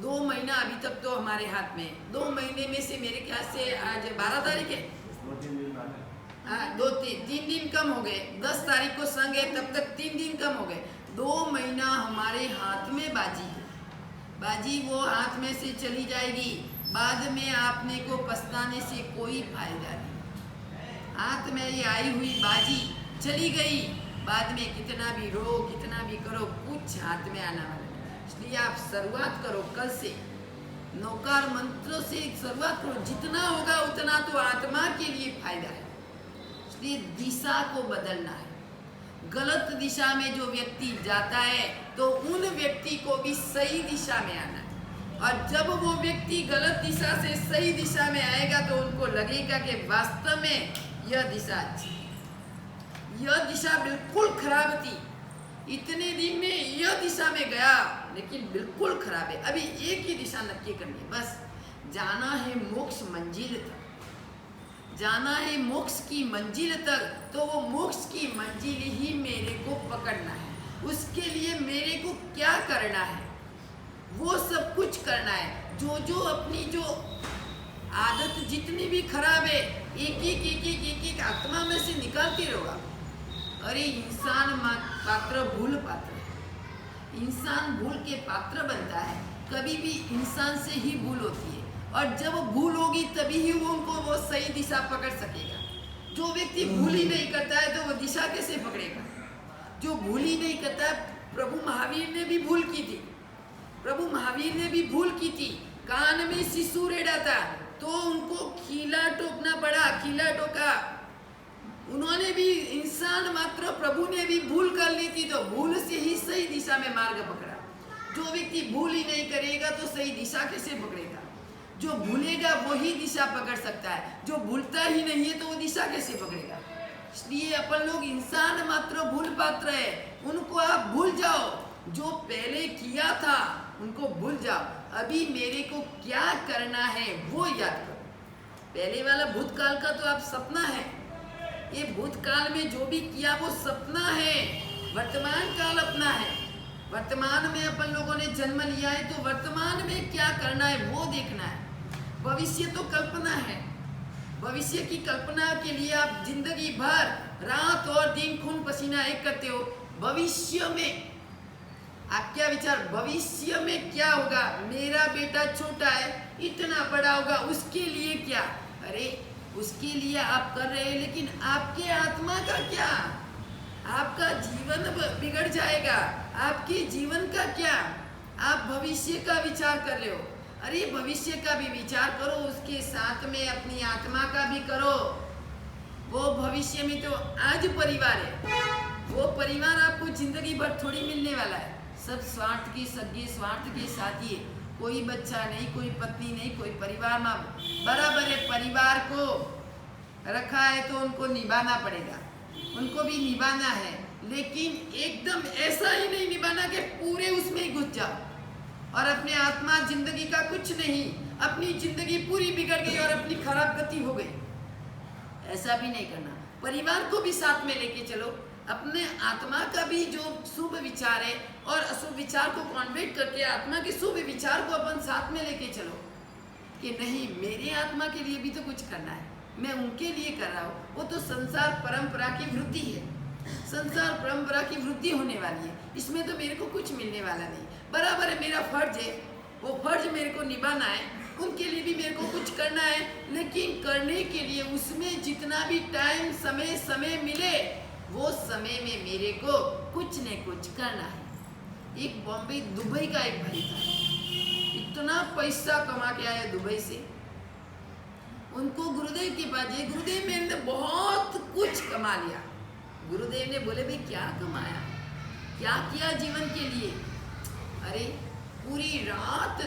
2 महीना अभी तक तो हमारे हाथ में, 2 महीने में से मेरे ख्याल से आज 12 तारीख है, हाँ 3 दिन कम हो गए। 10 तारीख को संग है, तब तक 3 दिन कम हो गए। 2 महीना हमारे हाथ में बाजी है, बाजी वो हाथ में से चली जाएगी, बाद में आपने को पछताने से कोई फायदा नहीं। हाथ में ये आई हुई बाजी चली गई, बाद में कितना भी रो, कितना भी करो, कुछ हाथ में आना वाला नहीं। इसलिए आप शुरुआत करो कल से, नौकार मंत्र से शुरुआत करो, जितना होगा उतना तो आत्मा के लिए फायदा है। इसलिए दिशा को बदलना है। गलत दिशा में जो व्यक्ति जाता है तो उन व्यक्ति को भी सही दिशा में आना है, और जब वो व्यक्ति गलत दिशा से सही दिशा में आएगा तो उनको लगेगा कि वास्तव में यह दिशा अच्छी, यह दिशा बिल्कुल खराब थी, इतने दिन में यह दिशा में गया लेकिन बिल्कुल खराब है, अभी एक ही दिशा नक्की करनी है, बस जाना है मोक्ष मंजिल तक, जाना है मोक्ष की मंजिल तक। तो वो मोक्ष की मंजिल ही मेरे को पकड़ना है, उसके लिए मेरे को क्या करना है, वो सब कुछ करना है। जो अपनी जो आदत जितनी भी खराब है एक आत्मा में से निकालते रहोगा। अरे इंसान पात्र भूल पात्र है, इंसान भूल के पात्र बनता है, कभी भी इंसान से ही भूल होती है, और जब भूल होगी तभी ही वो सही दिशा पकड़ सकेगा। जो व्यक्ति भूल ही नहीं करता है तो वो दिशा कैसे पकड़ेगा? जो भूल ही नहीं करता, प्रभु महावीर ने भी भूल की थी, प्रभु महावीर ने भी भूल की थी, कान में शिशु रेड़ा था तो उनको खीला टोकना पड़ा, खीला टोका। उन्होंने भी, इंसान मात्र प्रभु ने भी भूल कर ली थी, तो भूल से ही सही दिशा में मार्ग पकड़ा। जो व्यक्ति भूल ही नहीं करेगा तो सही दिशा कैसे पकड़ेगा? जो भूलेगा वही दिशा पकड़ सकता है, जो भूलता ही नहीं है तो वो दिशा कैसे पकड़ेगा? इसलिए अपन लोग इंसान मात्र भूल पात्र है, उनको आप भूल जाओ। जो पहले किया था उनको भूल जाओ, अभी मेरे को क्या करना है वो याद करो। पहले वाला भूतकाल का तो आप सपना है, ये भूतकाल में जो भी किया वो सपना है, वर्तमान काल अपना है। वर्तमान में अपन लोगों ने जन्म लिया है तो वर्तमान में क्या करना है वो देखना है। भविष्य तो कल्पना है, भविष्य की कल्पना के लिए आप जिंदगी भर रात और दिन खून पसीना एक करते हो। भविष्य में आप क्या विचार, भविष्य में क्या होगा? मेरा बेटा छोटा है, इतना बड़ा होगा, उसके लिए क्या? अरे उसके लिए आप कर रहे हैं, लेकिन आपके आत्मा का क्या? आपका जीवन बिगड़ जाएगा, आपके जीवन का क्या? आप भविष्य का विचार कर रहे हो। अरे भविष्य का भी विचार करो, उसके साथ में अपनी आत्मा का भी करो। वो भविष्य में तो आज परिवार है, वो परिवार आपको जिंदगी भर थोड़ी मिलने वाला है। सब स्वार्थ के सगे, स्वार्थ के साथी है, कोई बच्चा नहीं, कोई पत्नी नहीं, कोई परिवार में बराबर है। परिवार को रखा है तो उनको निभाना पड़ेगा, उनको भी निभाना है, लेकिन एकदम ऐसा ही नहीं निभाना कि पूरे उसमें ही घुस जाओ और अपने आत्मा जिंदगी का कुछ नहीं, अपनी जिंदगी पूरी बिगड़ गई और अपनी खराब गति हो गई। ऐसा भी नहीं करना, परिवार को भी साथ में लेके चलो, अपने आत्मा का भी जो शुभ विचार है और अशुभ विचार को कॉन्वर्ट करके आत्मा के शुभ विचार को अपन साथ में लेके चलो कि नहीं, मेरे आत्मा के लिए भी तो कुछ करना है, मैं उनके लिए कर रहा हूँ। वो तो संसार परंपरा की वृद्धि है, संसार परंपरा की वृद्धि होने वाली है, इसमें तो मेरे को कुछ मिलने वाला नहीं। बराबर है, मेरा फर्ज है, वो फर्ज मेरे को निभाना है, उनके लिए भी मेरे को कुछ करना है, लेकिन करने के लिए उसमें जितना भी टाइम समय मिले वो समय में मेरे को कुछ न कुछ करना है। एक बॉम्बे दुबई का एक भाई था, इतना पैसा कमा के आया दुबई से, उनको गुरुदेव के पास गए, गुरुदेव मैंने बहुत कुछ कमा लिया। गुरुदेव ने बोले भाई क्या कमाया, क्या किया जीवन के लिए? अरे पूरी रात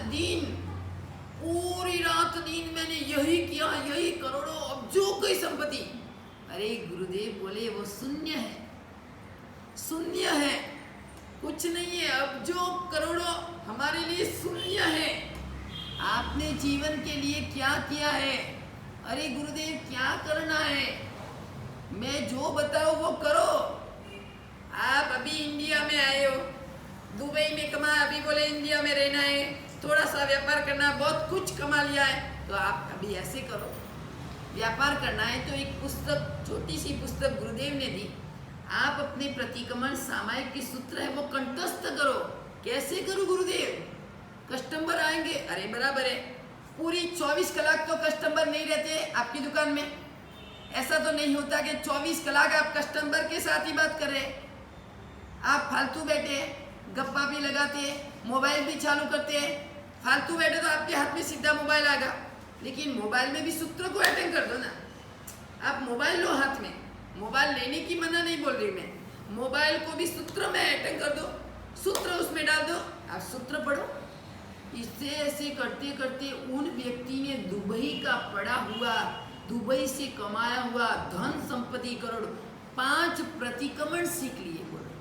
दिन मैंने यही किया, यही करोड़ों अब्जों की संपत्ति। अरे गुरुदेव बोले वो शून्य है, कुछ नहीं है, अब्जों करोड़ों हमारे लिए शून्य है। आपने जीवन के लिए क्या किया है? अरे गुरुदेव क्या करना है, मैं जो बताऊं वो करो। आप अभी इंडिया में आए हो, दुबई में कमा, अभी बोले इंडिया में रहना है, थोड़ा सा व्यापार करना, बहुत कुछ कमा लिया है, तो आप अभी ऐसे करो, व्यापार करना है तो एक पुस्तक, छोटी सी पुस्तक गुरुदेव ने दी, आप अपने प्रतिक्रमण सामायिक के सूत्र है वो कंठस्थ करो। कैसे करूं गुरुदेव? कस्टमर आएंगे, अरे बराबर है, पूरी 24 कलाक तो कस्टमर नहीं रहते आपकी दुकान में। ऐसा तो नहीं होता कि 24 कलाक आप कस्टमर के साथ ही बात कर रहे हैं, आप फालतू बैठे हैं, गप्पा भी लगाते हैं, मोबाइल भी चालू करते हैं। फालतू बैठे तो आपके हाथ में सीधा मोबाइल आएगा, लेकिन मोबाइल में भी सूत्र को अटेंड कर दो ना। आप मोबाइल लो हाथ में, मोबाइल लेने की मना नहीं बोल रही मैं, मोबाइल को भी सूत्र में अटेंड कर दो, सूत्र उसमें डाल दो, आप सूत्र पढ़ो। इससे ऐसे करते करते उन व्यक्ति ने दुबई का पड़ा हुआ, दुबई से कमाया हुआ धन संपत्ति करोड़ 5 प्रतिक्रमण सीख लिए। बोलो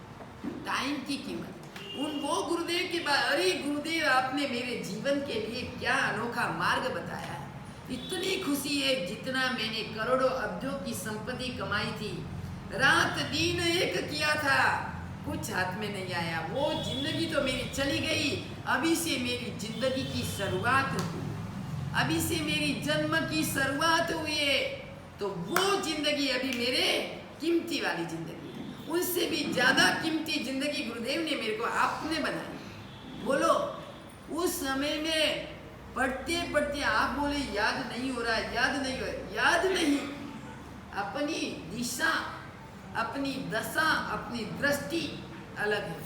टाइम की कीमत, उन वो गुरुदेव के बाद, अरे गुरुदेव आपने मेरे जीवन के लिए क्या अनोखा मार्ग बताया है। इतनी खुशी है, जितना मैंने करोड़ों अब्जों की संपत्ति कमाई थी, रात दिन एक किया था, कुछ हाथ में नहीं आया। वो जिंदगी तो मेरी चली गई, अभी से मेरी जिंदगी की शुरुआत हुई, अभी से मेरी जन्म की शुरुआत हुई है। तो वो जिंदगी अभी मेरे कीमती वाली जिंदगी है, उनसे भी ज्यादा कीमती जिंदगी गुरुदेव ने मेरे को आपने बनाई। बोलो, उस समय में पढ़ते पढ़ते आप बोले याद नहीं हो रहा, याद नहीं हो रहा, याद नहीं, अपनी दिशा, अपनी दशा, अपनी दृष्टि अलग है,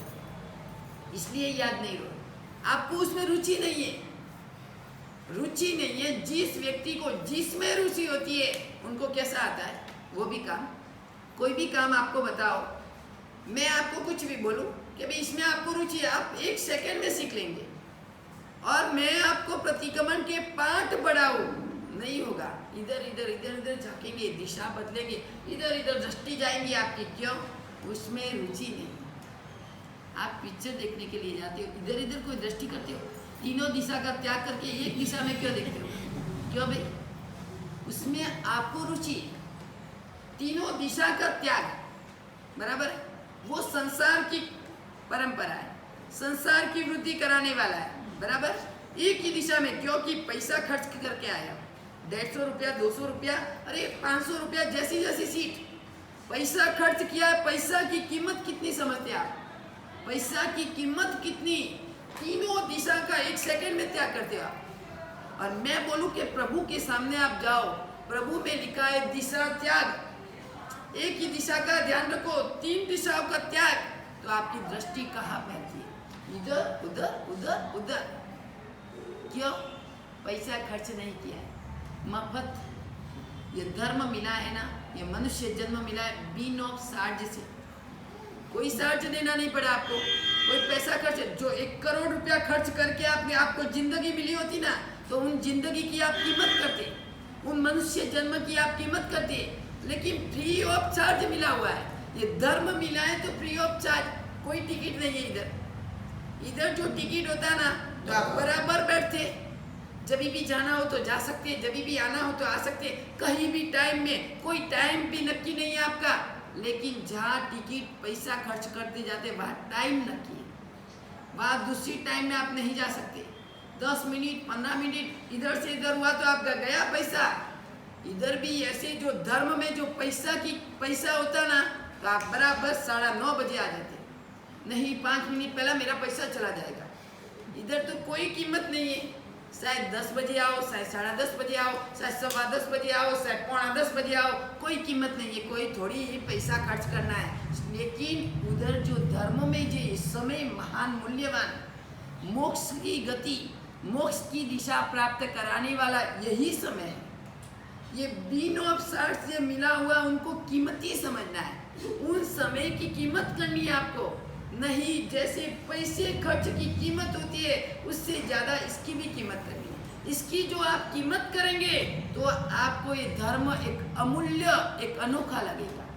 इसलिए याद नहीं हो रहा। आपको उसमें रुचि नहीं है, रुचि नहीं है। जिस व्यक्ति को जिसमें रुचि होती है उनको कैसा आता है वो भी काम। कोई भी काम आपको बताओ, मैं आपको कुछ भी बोलूं कि भाई इसमें आपको रुचि है, आप 1 सेकंड में सीख लेंगे। और मैं आपको प्रतिक्रमण के पाठ बढ़ाऊं, नहीं होगा। इधर इधर इधर इधर झांकेंगे, दिशा बदलेंगे, इधर इधर दृष्टि जाएंगी आपकी। क्यों? उसमें रुचि नहीं। आप पिक्चर देखने के लिए जाते हो, इधर इधर कोई दृष्टि करते हो, तीनों दिशा का त्याग करके एक दिशा में क्यों देखते हो? क्यों भाई? उसमें आपको रुचि है। तीनों दिशा का त्याग, बराबर है। वो संसार की परंपरा है, संसार की वृद्धि कराने वाला है, बराबर। एक ही दिशा में, क्योंकि पैसा खर्च करके आया, 150 रुपया, 200 रुपया, अरे 500 रुपया, जैसी जैसी सीट, पैसा खर्च किया है। पैसा की कीमत कितनी समझते आप? पैसा की कीमत कितनी? तीनों दिशा का 1 सेकंड में त्याग करते हो आप। और मैं बोलूं कि प्रभु के सामने आप जाओ, प्रभु में लिखा है दिशा त्याग, एक ही दिशा का ध्यान रखो, 3 दिशाओं का त्याग। तो आपकी दृष्टि कहाँ फैलती है? इधर उधर उधर उधर। क्यों? पैसा खर्च नहीं किया है, मफत। ये धर्म मिला है ना, ये मनुष्य जन्म मिला है बिन ऑफ चार्ज से। कोई चार्ज देना नहीं पड़ा आपको, कोई पैसा खर्च। जो 1 करोड़ रुपया खर्च करके आपको जिंदगी मिली होती ना, तो उन जिंदगी की आप कीमत करते, उन मनुष्य जन्म की आप कीमत करते। लेकिन फ्री ऑफ चार्ज मिला हुआ है, ये धर्म मिला है तो फ्री ऑफ चार्ज। कोई टिकट नहीं है इधर। इधर जो टिकट होता है ना, तो आप बराबर बैठते, जब भी जाना हो तो जा सकते, जब भी आना हो तो आ सकते, कहीं भी टाइम में। कोई टाइम भी नक्की नहीं है आपका। लेकिन जहाँ टिकट पैसा खर्च करते जाते, वहाँ टाइम नक्की है, वहाँ दूसरी टाइम में आप नहीं जा सकते। 10 मिनट 15 मिनट इधर से इधर हुआ तो आपका गया पैसा। इधर भी ऐसे जो धर्म में जो पैसा होता ना, तो आप बराबर 9:30 बजे आ जाते, नहीं 5 मिनट पहला मेरा पैसा चला जाएगा। इधर तो कोई कीमत नहीं है, शायद 10 बजे आओ, शायद 10:30 बजे आओ, शायद 10:15 बजे आओ, शायद 9:45 बजे आओ, कोई कीमत नहीं है। कोई थोड़ी ही पैसा खर्च करना है। लेकिन उधर जो धर्म में जो इस समय महान मूल्यवान, मोक्ष की गति, मोक्ष की दिशा प्राप्त कराने वाला यही समय है। ये बिन ऑफ चार्ज से मिला हुआ उनको कीमती समझना है, उन समय की कीमत करनी है आपको। नहीं, जैसे पैसे खर्च की कीमत होती है, उससे ज़्यादा इसकी भी कीमत करनी है। इसकी जो आप कीमत करेंगे तो आपको ये धर्म एक अमूल्य, एक अनोखा लगेगा।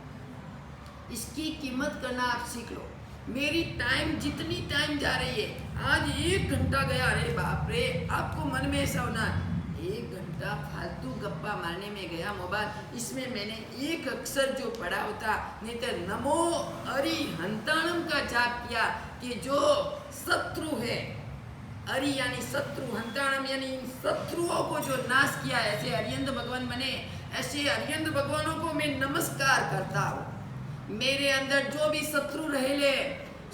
इसकी कीमत करना आप सीख लो। मेरी टाइम जितनी टाइम जा रही है, आज 1 घंटा गया, अरे बाप रे, आपको मन में ऐसा होना 1 घंटा फालतू गप्पा मारने में गया मोबाइल, इसमें मैंने एक अक्षर जो पढ़ा होता, नहीं तो नमो अरिहंताणम का जाप किया कि जो शत्रु है, अरि यानी शत्रु, हंताणम यानी इन शत्रुओं को जो नाश किया, ऐसे अरिहंत भगवान बने, ऐसे अरिहंत भगवानों को मैं नमस्कार करता हूँ। मेरे अंदर जो भी शत्रु रहेले,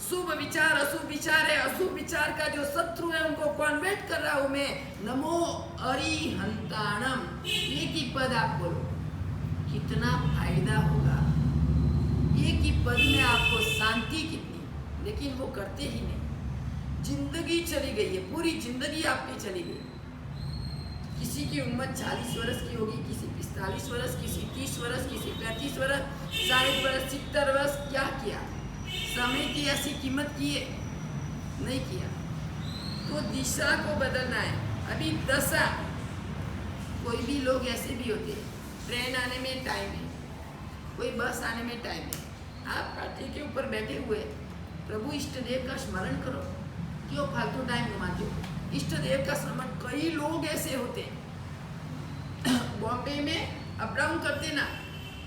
शुभ विचार अशुभ विचार है, अशुभ विचार का जो शत्रु है उनको कन्वर्ट कर रहा हूं मैं। नमो अरिहंताणम, एक ही पद आप बोलो, कितना फायदा होगा। एक ही पद में आपको शांति कितनी, लेकिन वो करते ही नहीं। जिंदगी चली गई है, पूरी जिंदगी आपकी चली गई। किसी की उम्र 40 वर्ष की होगी, किसी 45 वर्ष, किसी 30 वर्ष, किसी 35 वर्ष, 60 वर्ष, 70 वर्ष। क्या किया? समय की ऐसी कीमत की है? नहीं किया। तो दिशा को बदलना है। अभी दशा, कोई भी लोग ऐसे भी होते हैं, ट्रेन आने में टाइम है, कोई बस आने में टाइम है, आप पार्टी के ऊपर बैठे हुए, प्रभु इष्ट देव का स्मरण करो, क्यों फालतू टाइम घुमाते हो? इष्ट देव का स्मरण, कई लोग ऐसे होते हैं बॉम्बे में अप डाउन करते ना,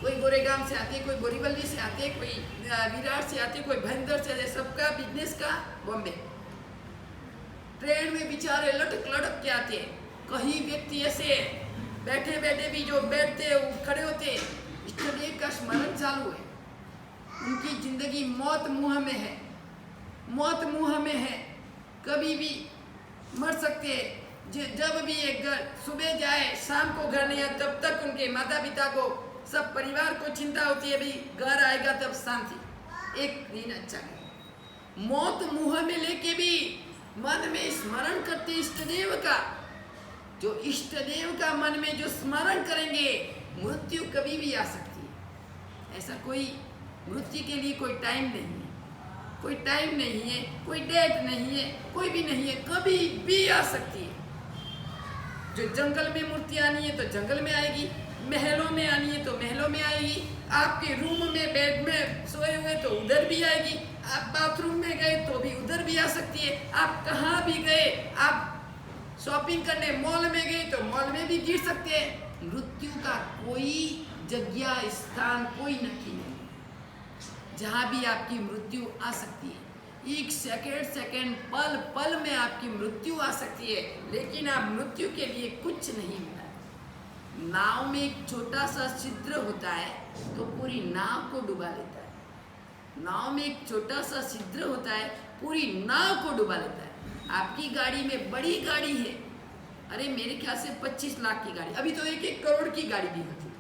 कोई गोरेगांव से आते, कोई बोरीवली से आते, कोई विराट से आते, कोई भयंदर से आते, सबका बिजनेस का बॉम्बे। ट्रेन में बेचारे लटक लटक के आते। कहीं व्यक्ति ऐसे बैठे बैठे भी जो बैठते खड़े होते, इष्ट देव का स्मरण चालू है, उनकी जिंदगी मौत मुंह में है, मौत मुंह में है, कभी भी मर सकते हैं। जब भी एक घर सुबह जाए शाम को घर नहीं आए, तब तक उनके माता पिता को, सब परिवार को चिंता होती है, भी घर आएगा तब शांति, एक दिन अच्छा है। मौत मुंह में लेके भी मन में स्मरण करते इष्ट देव का, जो इष्ट देव का मन में जो स्मरण करेंगे, मृत्यु कभी भी आ सकती है। ऐसा कोई मृत्यु के लिए कोई टाइम नहीं है, कोई टाइम नहीं है, कोई डेट नहीं है, कोई भी नहीं है, कभी भी आ सकती है। जो जंगल में मूर्ति आनी है तो जंगल में आएगी, महलों में आनी है तो महलों में आएगी, आपके रूम में बेड में सोए हुए तो उधर भी आएगी, आप बाथरूम में गए तो भी उधर भी आ सकती है, आप कहाँ भी गए, आप शॉपिंग करने मॉल में गए तो मॉल में भी गिर सकते हैं। मृत्यु का कोई जगह स्थान कोई नक्की नहीं, जहाँ भी आपकी मृत्यु आ सकती है। एक सेकंड पल पल में आपकी मृत्यु आ सकती है, लेकिन आप मृत्यु के लिए कुछ नहीं मिला। नाव में एक छोटा सा छिद्र होता है तो पूरी नाव को डुबा लेता है। नाव में एक छोटा सा छिद्र होता है, पूरी नाव को डुबा लेता है। आपकी गाड़ी में बड़ी गाड़ी है, अरे मेरे ख्याल से 25 लाख की गाड़ी, अभी तो 1-1 करोड़ की गाड़ी भी होती है।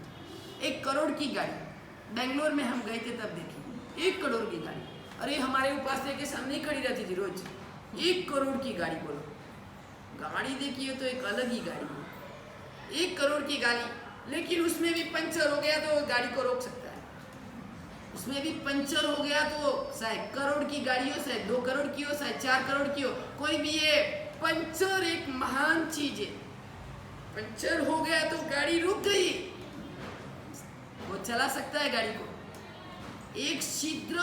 1 करोड़ की गाड़ी बेंगलोर में हम गए थे तब देखी, 1 करोड़ की गाड़ी, अरे हमारे उपासना के सामने खड़ी रहती थी रोज। 1 करोड़ की गाड़ी, बोलो गाड़ी देखिए तो एक अलग ही गाड़ी है, 1 करोड़ की गाड़ी, लेकिन उसमें भी पंचर हो गया तो गाड़ी को रोक सकता है। उसमें भी पंचर हो गया तो चाहे करोड़ की गाड़ी हो, चाहे 2 करोड़ की हो, चाहे 4 करोड़ की हो, कोई भी ये पंचर एक महान चीज है। पंचर हो गया तो गाड़ी रुक गई, वो चला सकता है गाड़ी को। एक छिद्र,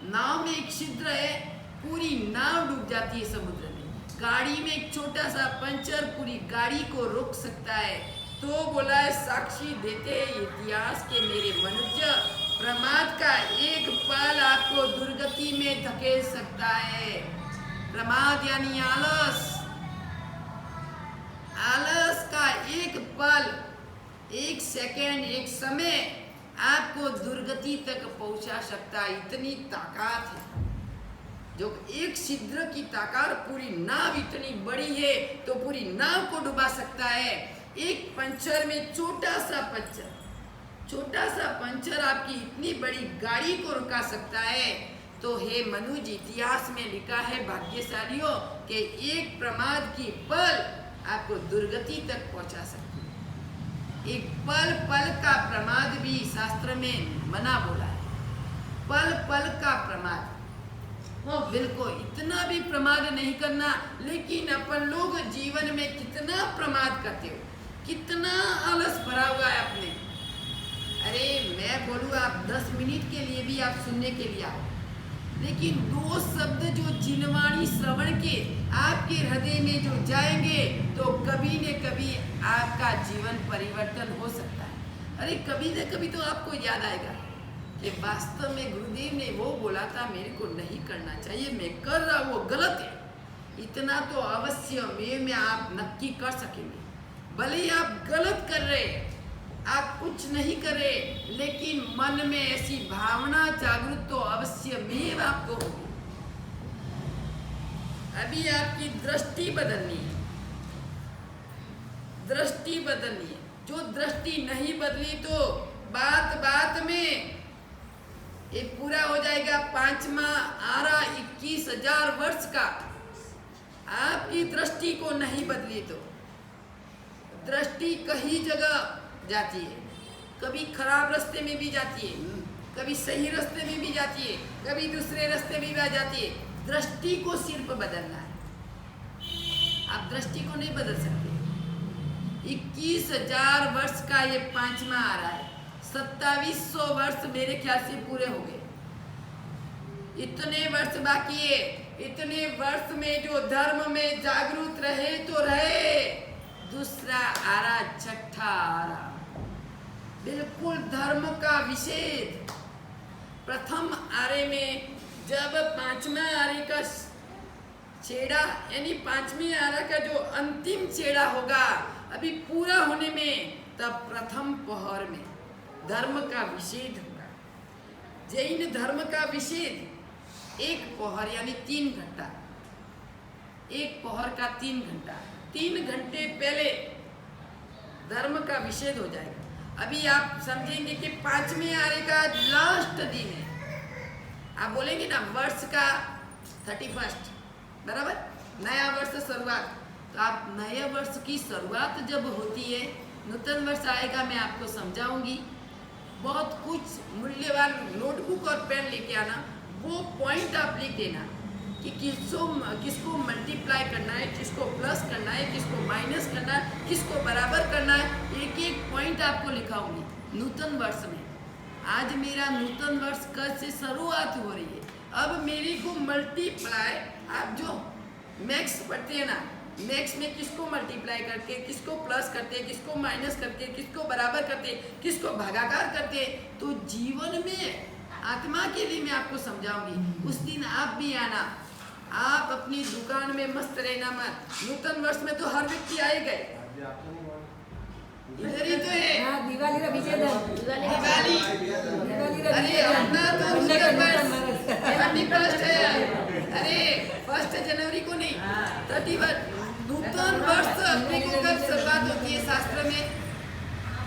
नाव में एक छिद्र है, पूरी नाव डूब जाती है समुद्र में। गाड़ी में एक छोटा सा पंचर पूरी गाड़ी को रोक सकता है। तो बोला है साक्षी देते इतिहास के मेरे मनुष्य, प्रमाद का एक पल आपको दुर्गति में धकेल सकता है। प्रमाद यानी आलस, आलस का एक पल, 1 सेकेंड, एक समय आपको दुर्गति तक पहुंचा सकता है। इतनी ताकत है, जो एक छिद्र की ताकत, पूरी नाव इतनी बड़ी है तो पूरी नाव को डुबा सकता है। एक पंचर में छोटा सा पंचर आपकी इतनी बड़ी गाड़ी को रुका सकता है। तो हे मनुज, इतिहास में लिखा है भाग्यशालियों कि एक प्रमाद की पल आपको दुर्गति तक पहुंचा सकती है। एक पल पल का प्रमाद भी शास्त्र में मना बोला है, पल पल का प्रमाद। वो बिल्कुल इतना भी प्रमाद नहीं करना, लेकिन अपन लोग जीवन में कितना प्रमाद करते हो, कितना आलस भरा हुआ है अपने। अरे मैं बोलूँ आप 10 मिनट के लिए भी आप सुनने के लिए आओ, लेकिन 2 शब्द जो जिनवाणी श्रवण के आपके हृदय में जो जाएंगे तो कभी न कभी आपका जीवन परिवर्तन हो सकता है। अरे कभी न कभी तो आपको याद आएगा कि वास्तव में गुरुदेव ने वो बोला था मेरे को नहीं करना चाहिए, मैं कर रहा हूँ वो गलत है। इतना तो अवश्य में आप नक्की कर सकेंगे। भले ही आप गलत कर रहे, आप कुछ नहीं कर रहे, लेकिन मन में ऐसी भावना जागृत तो अवश्य में आपको होगी। अभी आपकी दृष्टि बदलनी है, दृष्टि बदलनी है। जो दृष्टि नहीं बदली तो बात बात में ये पूरा हो जाएगा 5वां आरा 21,000 वर्ष का। आपकी दृष्टि को नहीं बदली तो दृष्टि कहीं जगह जाती है, कभी खराब रास्ते में भी जाती है, कभी सही रास्ते में भी जाती है, कभी दूसरे रास्ते में भी आ जाती है। दृष्टि को सिर्फ बदलना है, आप दृष्टि को नहीं बदल सकते। 21,000 वर्ष का ये 5वां आ रहा है, 2700 वर्ष मेरे ख्याल से पूरे हो गए। इतने वर्ष बाकी है, इतने वर्ष में जो धर्म में जागरूक रहे तो रहे। दूसरा आरा, छठा आरा, बिल्कुल धर्म का विषेद। प्रथम आरे में जब पांचवा आरे का छेड़ा यानी पांचवी आरा का जो अंतिम छेड़ा होगा अभी पूरा होने में, तब प्रथम पहर में धर्म का विषेद होगा। जैन धर्म का विषेद एक पहर यानी 3 घंटा, एक पहर का 3 घंटा, 3 घंटे पहले धर्म का विषेद हो जाएगा। अभी आप समझेंगे कि पांचवें आरे का लास्ट दिन है। आप बोलेंगे ना वर्ष का 31, बराबर, नया वर्ष शुरुआत। तो आप नए वर्ष की शुरुआत जब होती है, नूतन वर्ष आएगा, मैं आपको समझाऊंगी। बहुत कुछ मूल्यवान नोटबुक और पेन लेके आना, वो पॉइंट आप लिख देना कि किसको मल्टीप्लाई करना है, किसको प्लस करना है, किसको माइनस करना है, किसको बराबर करना है। एक एक पॉइंट आपको लिखाऊंगी नूतन वर्ष में। आज मेरा नूतन वर्ष कल से शुरुआत हो रही है। अब मेरे को मल्टीप्लाई, आप जो मैक्स पढ़ते हैं ना, मैक्स में किसको मल्टीप्लाई करके, किसको प्लस करते, किसको माइनस करते, किसको बराबर करते, किसको भागाकार करते, तो जीवन में आत्मा के लिए मैं आपको समझाऊंगी। उस दिन आप भी आना, आप अपनी दुकान में मस्त रहना मत। नूतन वर्ष में तो हर व्यक्ति आएगा, इधर ही तो है दिवाली का विजय दिवाली। अरे अपना तो नूतन वर्ष फर्स्ट है, अरे 1 जनवरी को नहीं, 31 नूतन वर्ष अपने को कब शुरुआत होती है शास्त्र में?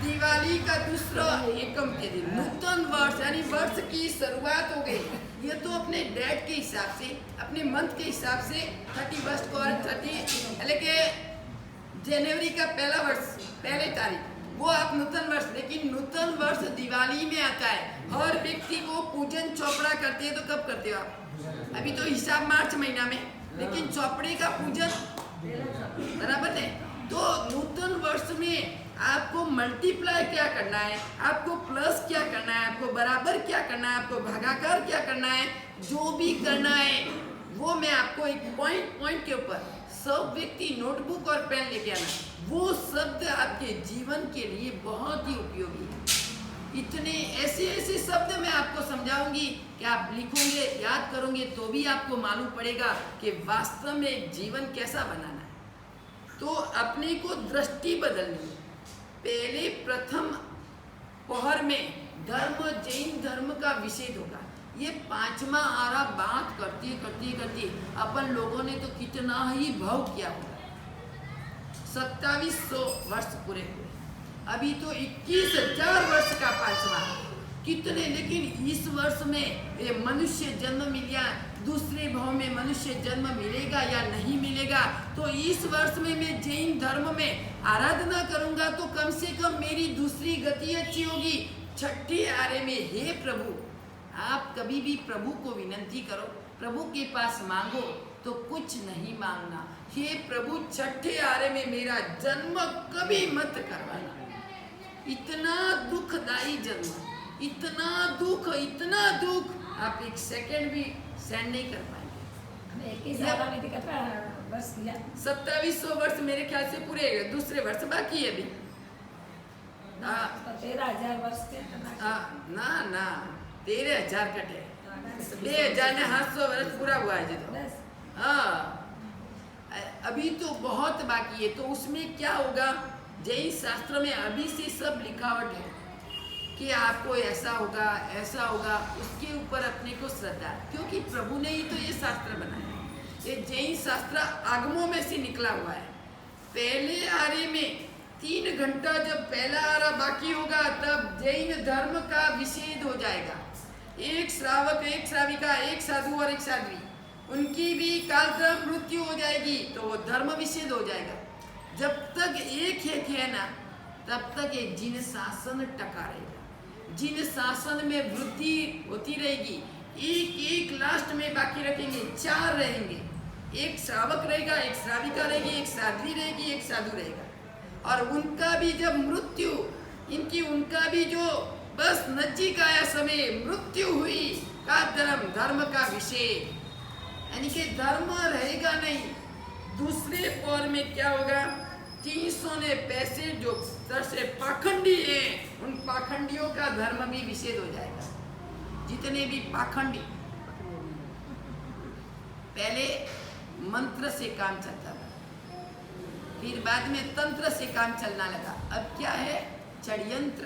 दिवाली का दूसरा एकम के दिन नूतन वर्ष यानी वर्ष की शुरुआत हो गई। ये तो अपने डेट के हिसाब से, अपने मंथ के हिसाब से 31 को और 30 लेकिन जनवरी का पहला वर्ष, पहले तारीख, वो आप नूतन वर्ष। लेकिन नूतन वर्ष दिवाली में आता है। हर व्यक्ति को पूजन चौपड़ा करते हैं। तो कब करते हो आप? अभी तो हिसाब मार्च महीना में, लेकिन चौपड़े का पूजन बराबर है। तो नूतन वर्ष में आपको मल्टीप्लाई क्या करना है, आपको प्लस क्या करना है, आपको बराबर क्या करना है, आपको भागाकार क्या करना है, जो भी करना है वो मैं आपको एक पॉइंट के ऊपर, सब व्यक्ति नोटबुक और पेन लेके आना। वो शब्द आपके जीवन के लिए बहुत ही उपयोगी है। इतने ऐसे शब्द मैं आपको समझाऊंगी कि आप लिखोगे, याद करोगे तो भी आपको मालूम पड़ेगा कि वास्तव में जीवन कैसा बनाना है। तो अपने को दृष्टि बदलनी है। पहले प्रथम पहर में धर्म, जैन धर्म का विषेद होगा। ये 5वां आरा बात करती अपन लोगों ने तो कितना ही भाव किया होगा। 2700 वर्ष पूरे हुए, अभी तो 21,000 वर्ष का 5वां कितने। लेकिन इस वर्ष में ये मनुष्य जन्म मिला, दूसरे भाव में मनुष्य जन्म मिलेगा या नहीं मिलेगा। तो इस वर्ष में मैं जैन धर्म में आराधना करूंगा तो कम से कम मेरी दूसरी गति अच्छी होगी। 6ठे आरे में हे प्रभु, आप कभी भी प्रभु को विनती करो, प्रभु के पास मांगो तो कुछ नहीं मांगना। हे प्रभु 6ठे आरे में मेरा जन्म कभी मत करवाना। इतना दुखदाई जन्म, इतना दुख आप एक सेकंड भी सहन नहीं कर पाएंगे। 2700 वर्ष मेरे ख्याल से पूरे, दूसरे वर्ष बाकी है अभी। 13,000 वर्ष के ना 13,000 कटे, 2000 ने 800 वर्ष पूरा हुआ है जी। तो हाँ, अभी तो बहुत बाकी है। तो उसमें क्या होगा, जैन शास्त्र में अभी से सब लिखावट है कि आपको ऐसा होगा, ऐसा होगा। उसके ऊपर अपने को श्रद्धा, क्योंकि प्रभु ने ही तो ये शास्त्र बनाया। ये जैन शास्त्र आगमों में से निकला हुआ है। पहले आरे में 3 घंटा जब पहला आरा बाकी होगा तब जैन धर्म का विषेद हो जाएगा। एक श्रावक, एक श्राविका, एक साधु और एक साध्वी, उनकी भी कालक्रम मृत्यु हो जाएगी तो वो धर्म विषेद हो जाएगा। जब तक एक है ना, तब तक एक जिन शासन टका रहेगा। जिन शासन में वृद्धि होती रहेगी। एक लास्ट में बाकी रखेंगे, 4 रहेंगे। एक श्रावक रहेगा, एक श्राविका रहेगी, एक साध्वी रहेगी, एक साधु रहेगा। और उनका भी जब मृत्यु, उनका भी जो बस नजीक आया समय मृत्यु हुई का धर्म, धर्म का विषय, यानी कि धर्म रहेगा नहीं। दूसरे पौर में क्या होगा? 300 ने पैसे जो से पाखंडी हैं, उन पाखंडियों का धर्म भी विषेद हो जाएगा। जितने भी पाखंडी, पहले मंत्र से काम चलता था, फिर बाद में तंत्र से काम चलना लगा। अब क्या है? षड्यंत्र।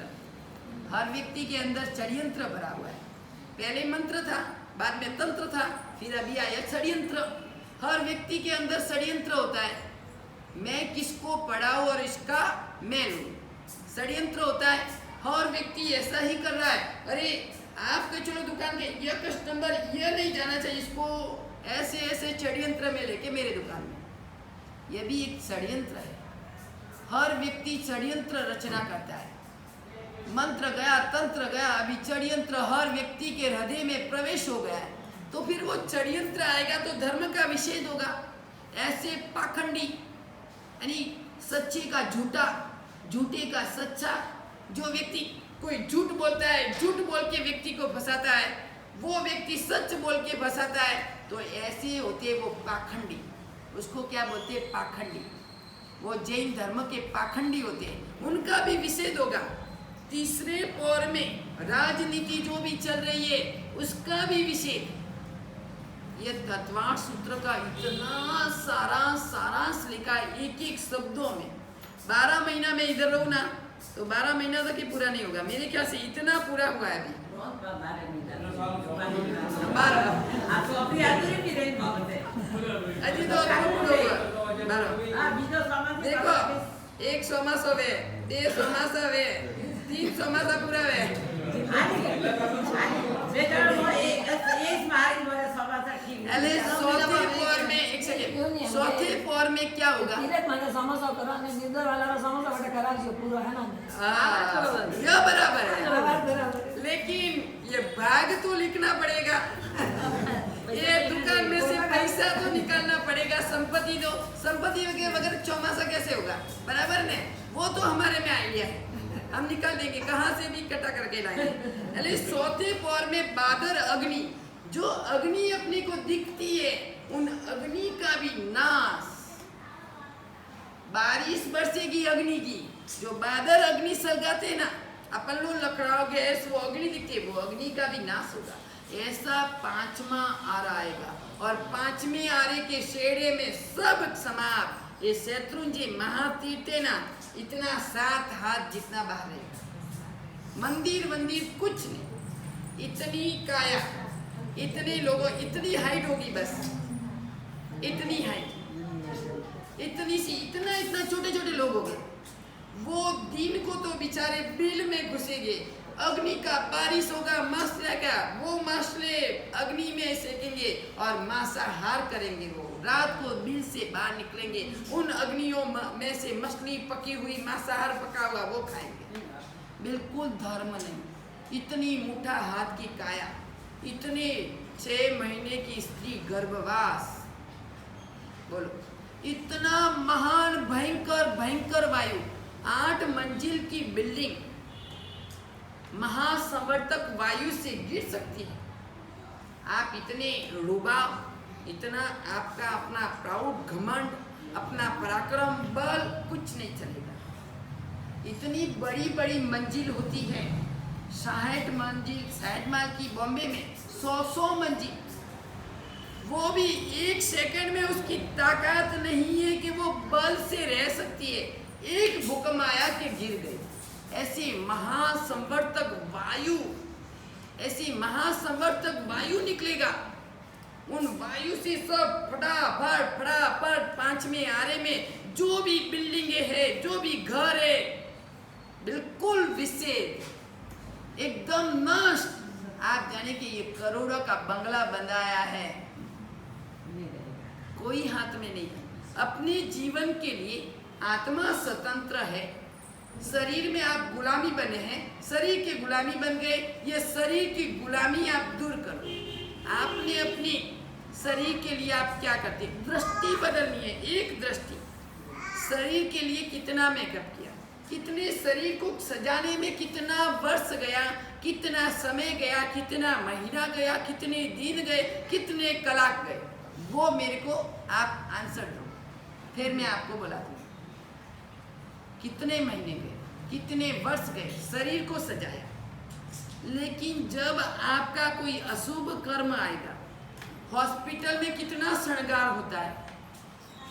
हर व्यक्ति के अंदर षड्यंत्र भरा हुआ है। पहले मंत्र था, बाद में तंत्र था, फिर अभी आया षड्यंत्र। हर व्यक्ति के अंदर षड्यंत्र होता है। मैं किसको पढ़ाऊं और इसका मैं लूं, षड्यंत्र होता है। हर व्यक्ति ऐसा ही कर रहा है। अरे आपके चलो दुकान के ये कस्टमर ये नहीं जाना चाहिए, इसको ऐसे ऐसे षड्यंत्र में लेके मेरे दुकान में, यह भी एक षड्यंत्र है। हर व्यक्ति षड्यंत्र रचना करता है। मंत्र गया, तंत्र गया, अभी षड्यंत्र हर व्यक्ति के हृदय में प्रवेश हो गया है। तो फिर वो षड्यंत्र आएगा तो धर्म का विषेद होगा। ऐसे पाखंडी, यानी सच्चे का झूठा, झूठे का सच्चा, जो व्यक्ति कोई झूठ बोलता है, झूठ बोल के व्यक्ति को फंसाता है, वो व्यक्ति सच बोल के फंसाता है, तो ऐसे होते वो पाखंडी। उसको क्या बोलते हैं? पाखंडी। वो जैन धर्म के पाखंडी होते हैं, उनका भी विषेद होगा। तीसरे पौर में राजनीति जो भी चल रही है उसका भी विषेद। ये तत्वार्थ सूत्र का इतना सारांश लिखा है एक एक शब्दों में। 12 महीना में इधर रहूं ना तो 12 महीना तक ही पूरा नहीं होगा मेरे ख्याल से। इतना पूरा हुआ है अभी। अजी तो देखो, 1 ચોમાસ હવે, 2 ચોમાસ હવે, 3 ચોમાસા પૂરા હવે। अरे चौथे पौर में, एक सेकंड, चौथे पौर में क्या होगा? ये बराबर है, लेकिन ये भाग तो लिखना पड़ेगा। ये दुकान में से पैसा तो निकालना पड़ेगा। संपत्ति दो, संपत्ति के बगैर चौमासा कैसे होगा? बराबर ने, वो तो हमारे में आइडिया है, हम निकाल देंगे, कहाँ से भी इकट्ठा करके लाएंगे। अरे चौथे पौर में बादर अग्नि, जो अग्नि अपने को दिखती है, उन अग्नि का भी नाश। बारिश बरसेगी अग्नि की, जो बादर अग्नि सलगाते ना, अपन लोग लकड़ाओ गैस, वो अग्नि दिखती है, वो अग्नि का भी नाश होगा। ऐसा 5वां आरा आएगा, और 5वें आरे के शेड़े में सब समाप्त। ये शत्रुंजय महातीर्थे ना, इतना 7 हाथ जितना बाहर रहेगा। मंदिर वंदिर कुछ नहीं, इतनी काया, इतने लोगों, इतनी हाइट होगी, बस इतनी हाइट, इतनी सी, इतना छोटे छोटे लोग हो गए। वो दिन को तो बेचारे बिल में घुसेंगे, अग्नि का बारिश होगा, मसला का वो मसले अग्नि में सेकेंगे और मांसाहार करेंगे। वो रात को बिल से बाहर निकलेंगे, उन अग्नियों में से मछली पकी हुई, मांसाहार पका हुआ वो खाएंगे। बिल्कुल धर्म नहीं। इतनी मुठा हाथ की काया, इतने 6 महीने की स्त्री गर्भवास, बोलो, इतना महान भयंकर वायु, 8 मंजिल की बिल्डिंग महासंवर्तक वायु से गिर सकती है। आप इतने रुबाब, इतना आपका अपना प्राउड, घमंड, अपना पराक्रम, बल, कुछ नहीं चलेगा। इतनी बड़ी बड़ी मंजिल होती है, 60 मंजिल, 60 माल की बॉम्बे में 100 मंजिल, वो भी 1 सेकंड में उसकी ताकत नहीं है कि वो बल से रह सकती है। एक भूकंप आया कि गिर गई। ऐसी महासंवर्तक वायु, ऐसी महासंवर्तक वायु निकलेगा, उन वायु से सब फटाफट 5वें आरे में जो भी बिल्डिंगे है, जो भी घर है, बिल्कुल विषेद, एकदम नष्ट। आप जाने कि ये करोड़ों का बंगला बनाया है, कोई हाथ में नहीं है। अपने जीवन के लिए आत्मा स्वतंत्र है, शरीर में आप गुलामी बने हैं, शरीर की गुलामी बन गए। ये शरीर की गुलामी आप दूर करो। आपने अपनी शरीर के लिए आप क्या करते हैं? दृष्टि बदलनी है। एक दृष्टि, शरीर के लिए कितना मेकअप किया, कितने शरीर को सजाने में कितना वर्ष गया, कितना समय गया, कितना महीना गया, कितने दिन गए, कितने कलाक गए, वो मेरे को आप आंसर दो, फिर मैं आपको बता दूँ कितने महीने गए, कितने वर्ष गए शरीर को सजाया। लेकिन जब आपका कोई अशुभ कर्म आएगा, हॉस्पिटल में कितना श्रृंगार होता है,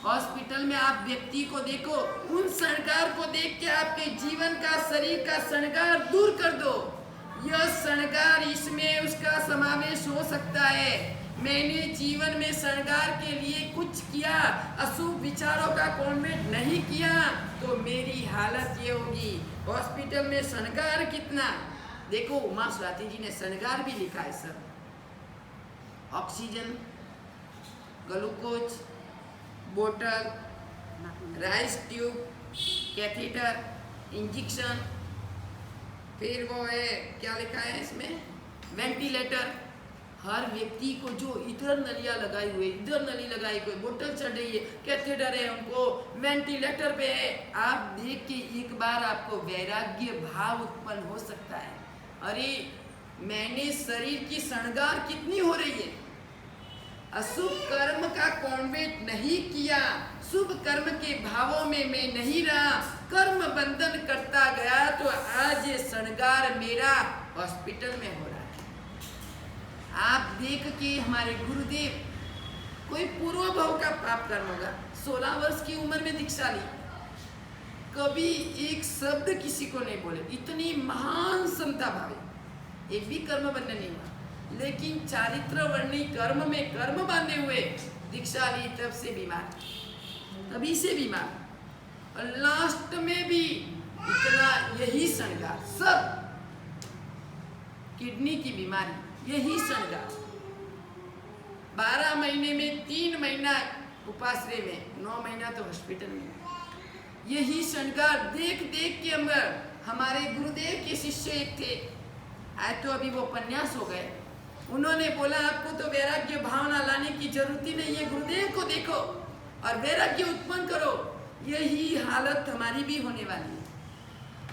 हॉस्पिटल में आप व्यक्ति को देखो, उन श्रृंगार को देख के आपके जीवन का, शरीर का श्रृंगार दूर कर दो। यह श्रृंगार, इसमें उसका समावेश हो सकता है मैंने जीवन में श्रृंगार के लिए कुछ किया, अशुभ विचारों का कॉन्वेंट नहीं किया, तो मेरी हालत ये होगी। हॉस्पिटल में श्रृंगार कितना, देखो उमा स्वाति जी ने श्रृंगार भी लिखा है सर, ऑक्सीजन, ग्लूकोज बोतल, राइस ट्यूब, कैथेटर, इंजेक्शन, फिर वो है क्या लिखा है इसमें, वेंटिलेटर। हर व्यक्ति को जो इधर नलियाँ लगाई हुई, इधर नली लगाई हुई, बोतल चढ़ रही है, कैथेटर है, उनको वेंटिलेटर पे है। आप देख के एक बार आपको वैराग्य भाव उत्पन्न हो सकता है, अरे मैंने शरीर की श्रृंगार कितनी हो रही है, अशुभ कर्म का कॉन्वेंट नहीं किया, शुभ कर्म के भावों में मैं नहीं रहा, कर्म बंधन करता गया, तो आज ये श्रृंगार मेरा हॉस्पिटल में हो रहा है। आप देख के हमारे गुरुदेव, कोई पूर्व भाव का पाप कर्म होगा, 16 वर्ष की उम्र में दीक्षा ली, कभी एक शब्द किसी को नहीं बोले, इतनी महान समता भावे, एक भी कर्म बंधन नहीं हुआ, लेकिन चारित्र वर्णी कर्म में कर्म बांधे हुए दीक्षा ली, तब से बीमार, तभी से बीमार, और लास्ट में भी इतना यही श्रृंगार, सब किडनी की बीमारी, यही श्रृंगार, 12 महीने में 3 महीना उपाश्रय में, 9 महीना तो हॉस्पिटल में, यही श्रृंगार देख देख के हमारे गुरुदेव के शिष्य एक थे, आज तो अभी वो उपन्यास हो गए, उन्होंने बोला आपको तो वैराग्य भावना लाने की जरूरत ही नहीं है, गुरुदेव को देखो और वैराग्य उत्पन्न करो। यही हालत हमारी भी होने वाली है,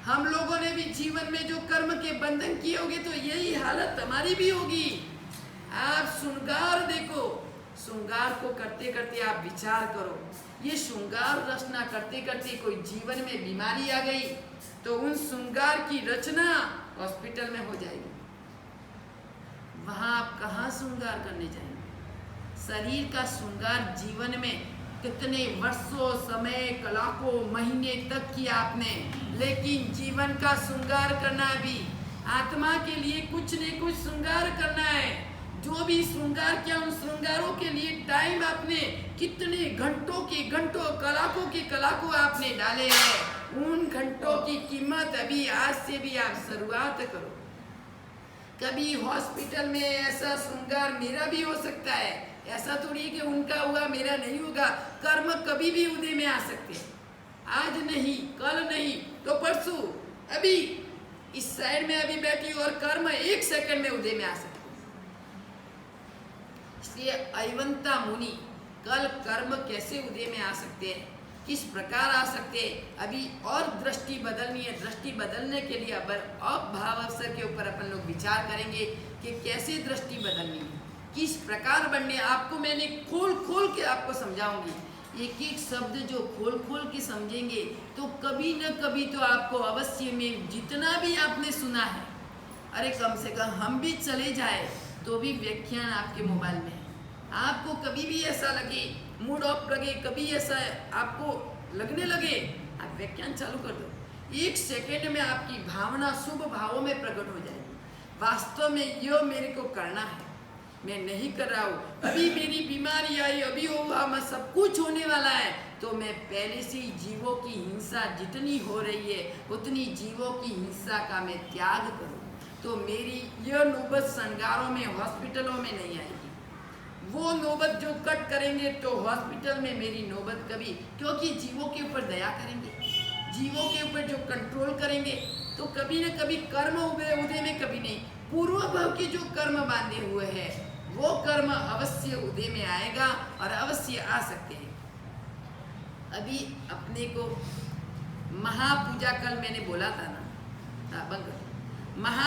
हम लोगों ने भी जीवन में जो कर्म के बंधन किए होंगे, तो यही हालत हमारी भी होगी। आप श्रृंगार देखो, श्रृंगार को करते करते आप विचार करो, ये श्रृंगार रचना करते करते कोई जीवन में बीमारी आ गई, तो उन श्रृंगार की रचना हॉस्पिटल में हो जाएगी, वहां आप कहाँ श्रृंगार करने जाएंगे। शरीर का श्रृंगार जीवन में कितने वर्षों समय, कलाकों, महीने तक किया आपने, लेकिन जीवन का श्रृंगार करना भी, आत्मा के लिए कुछ न कुछ श्रृंगार करना है। जो भी श्रृंगार किया, उन श्रृंगारों के लिए टाइम आपने कितने घंटों के घंटों, कलाकों के कलाकों आपने डाले हैं, उन घंटों की कीमत अभी आज से भी आप शुरुआत करो। कभी हॉस्पिटल में ऐसा श्रृंगार मेरा भी हो सकता है, ऐसा थोड़ी कि उनका हुआ मेरा नहीं होगा। कर्म कभी भी उदय में आ सकते हैं, आज नहीं, कल नहीं तो परसों, अभी इस साइड में अभी बैठी और कर्म 1 सेकंड में उदय में आ सकते हैं। इसलिए अयवंता मुनि, कल कर्म कैसे उदय में आ सकते हैं, किस प्रकार आ सकते हैं, अभी और दृष्टि बदलनी है। दृष्टि बदलने के लिए अब भाव अवसर के ऊपर अपन लोग विचार करेंगे कि कैसे दृष्टि बदलनी है, किस प्रकार बनने। आपको मैंने खोल खोल के आपको समझाऊंगी, एक एक शब्द जो खोल खोल के समझेंगे तो कभी न कभी तो आपको अवश्य में, जितना भी आपने सुना है, अरे कम से कम हम भी चले जाए तो भी व्याख्यान आपके मोबाइल में है। आपको कभी भी ऐसा लगे, मूड ऑफ लगे, कभी ऐसा आपको लगने लगे, आप व्याख्यान चालू कर दो, 1 सेकेंड में आपकी भावना शुभ भावों में प्रकट हो जाएगी। वास्तव में यो मेरे को करना है, मैं नहीं कर रहा हूँ, अभी मेरी बीमारी आई, अभी होगा, मैं सब कुछ होने वाला है, तो मैं पहले से ही जीवों की हिंसा जितनी हो रही है उतनी जीवों की हिंसा का मैं त्याग करूँ, तो मेरी यह नौबत श्रृंगारों में, हॉस्पिटलों में नहीं आएगी। वो नौबत जो कट करेंगे तो हॉस्पिटल में मेरी नौबत कभी, क्योंकि जीवों के ऊपर दया करेंगे, जीवों के ऊपर जो कंट्रोल करेंगे, तो कभी न कभी कर्म उदय में कभी नहीं, पूर्व भाव के जो कर्म बांधे हुए हैं वो कर्म अवश्य उदय में आएगा और अवश्य आ सकते हैं। अभी अपने को महापूजा कल मैंने बोला था ना, हाँ, बंद करो। महा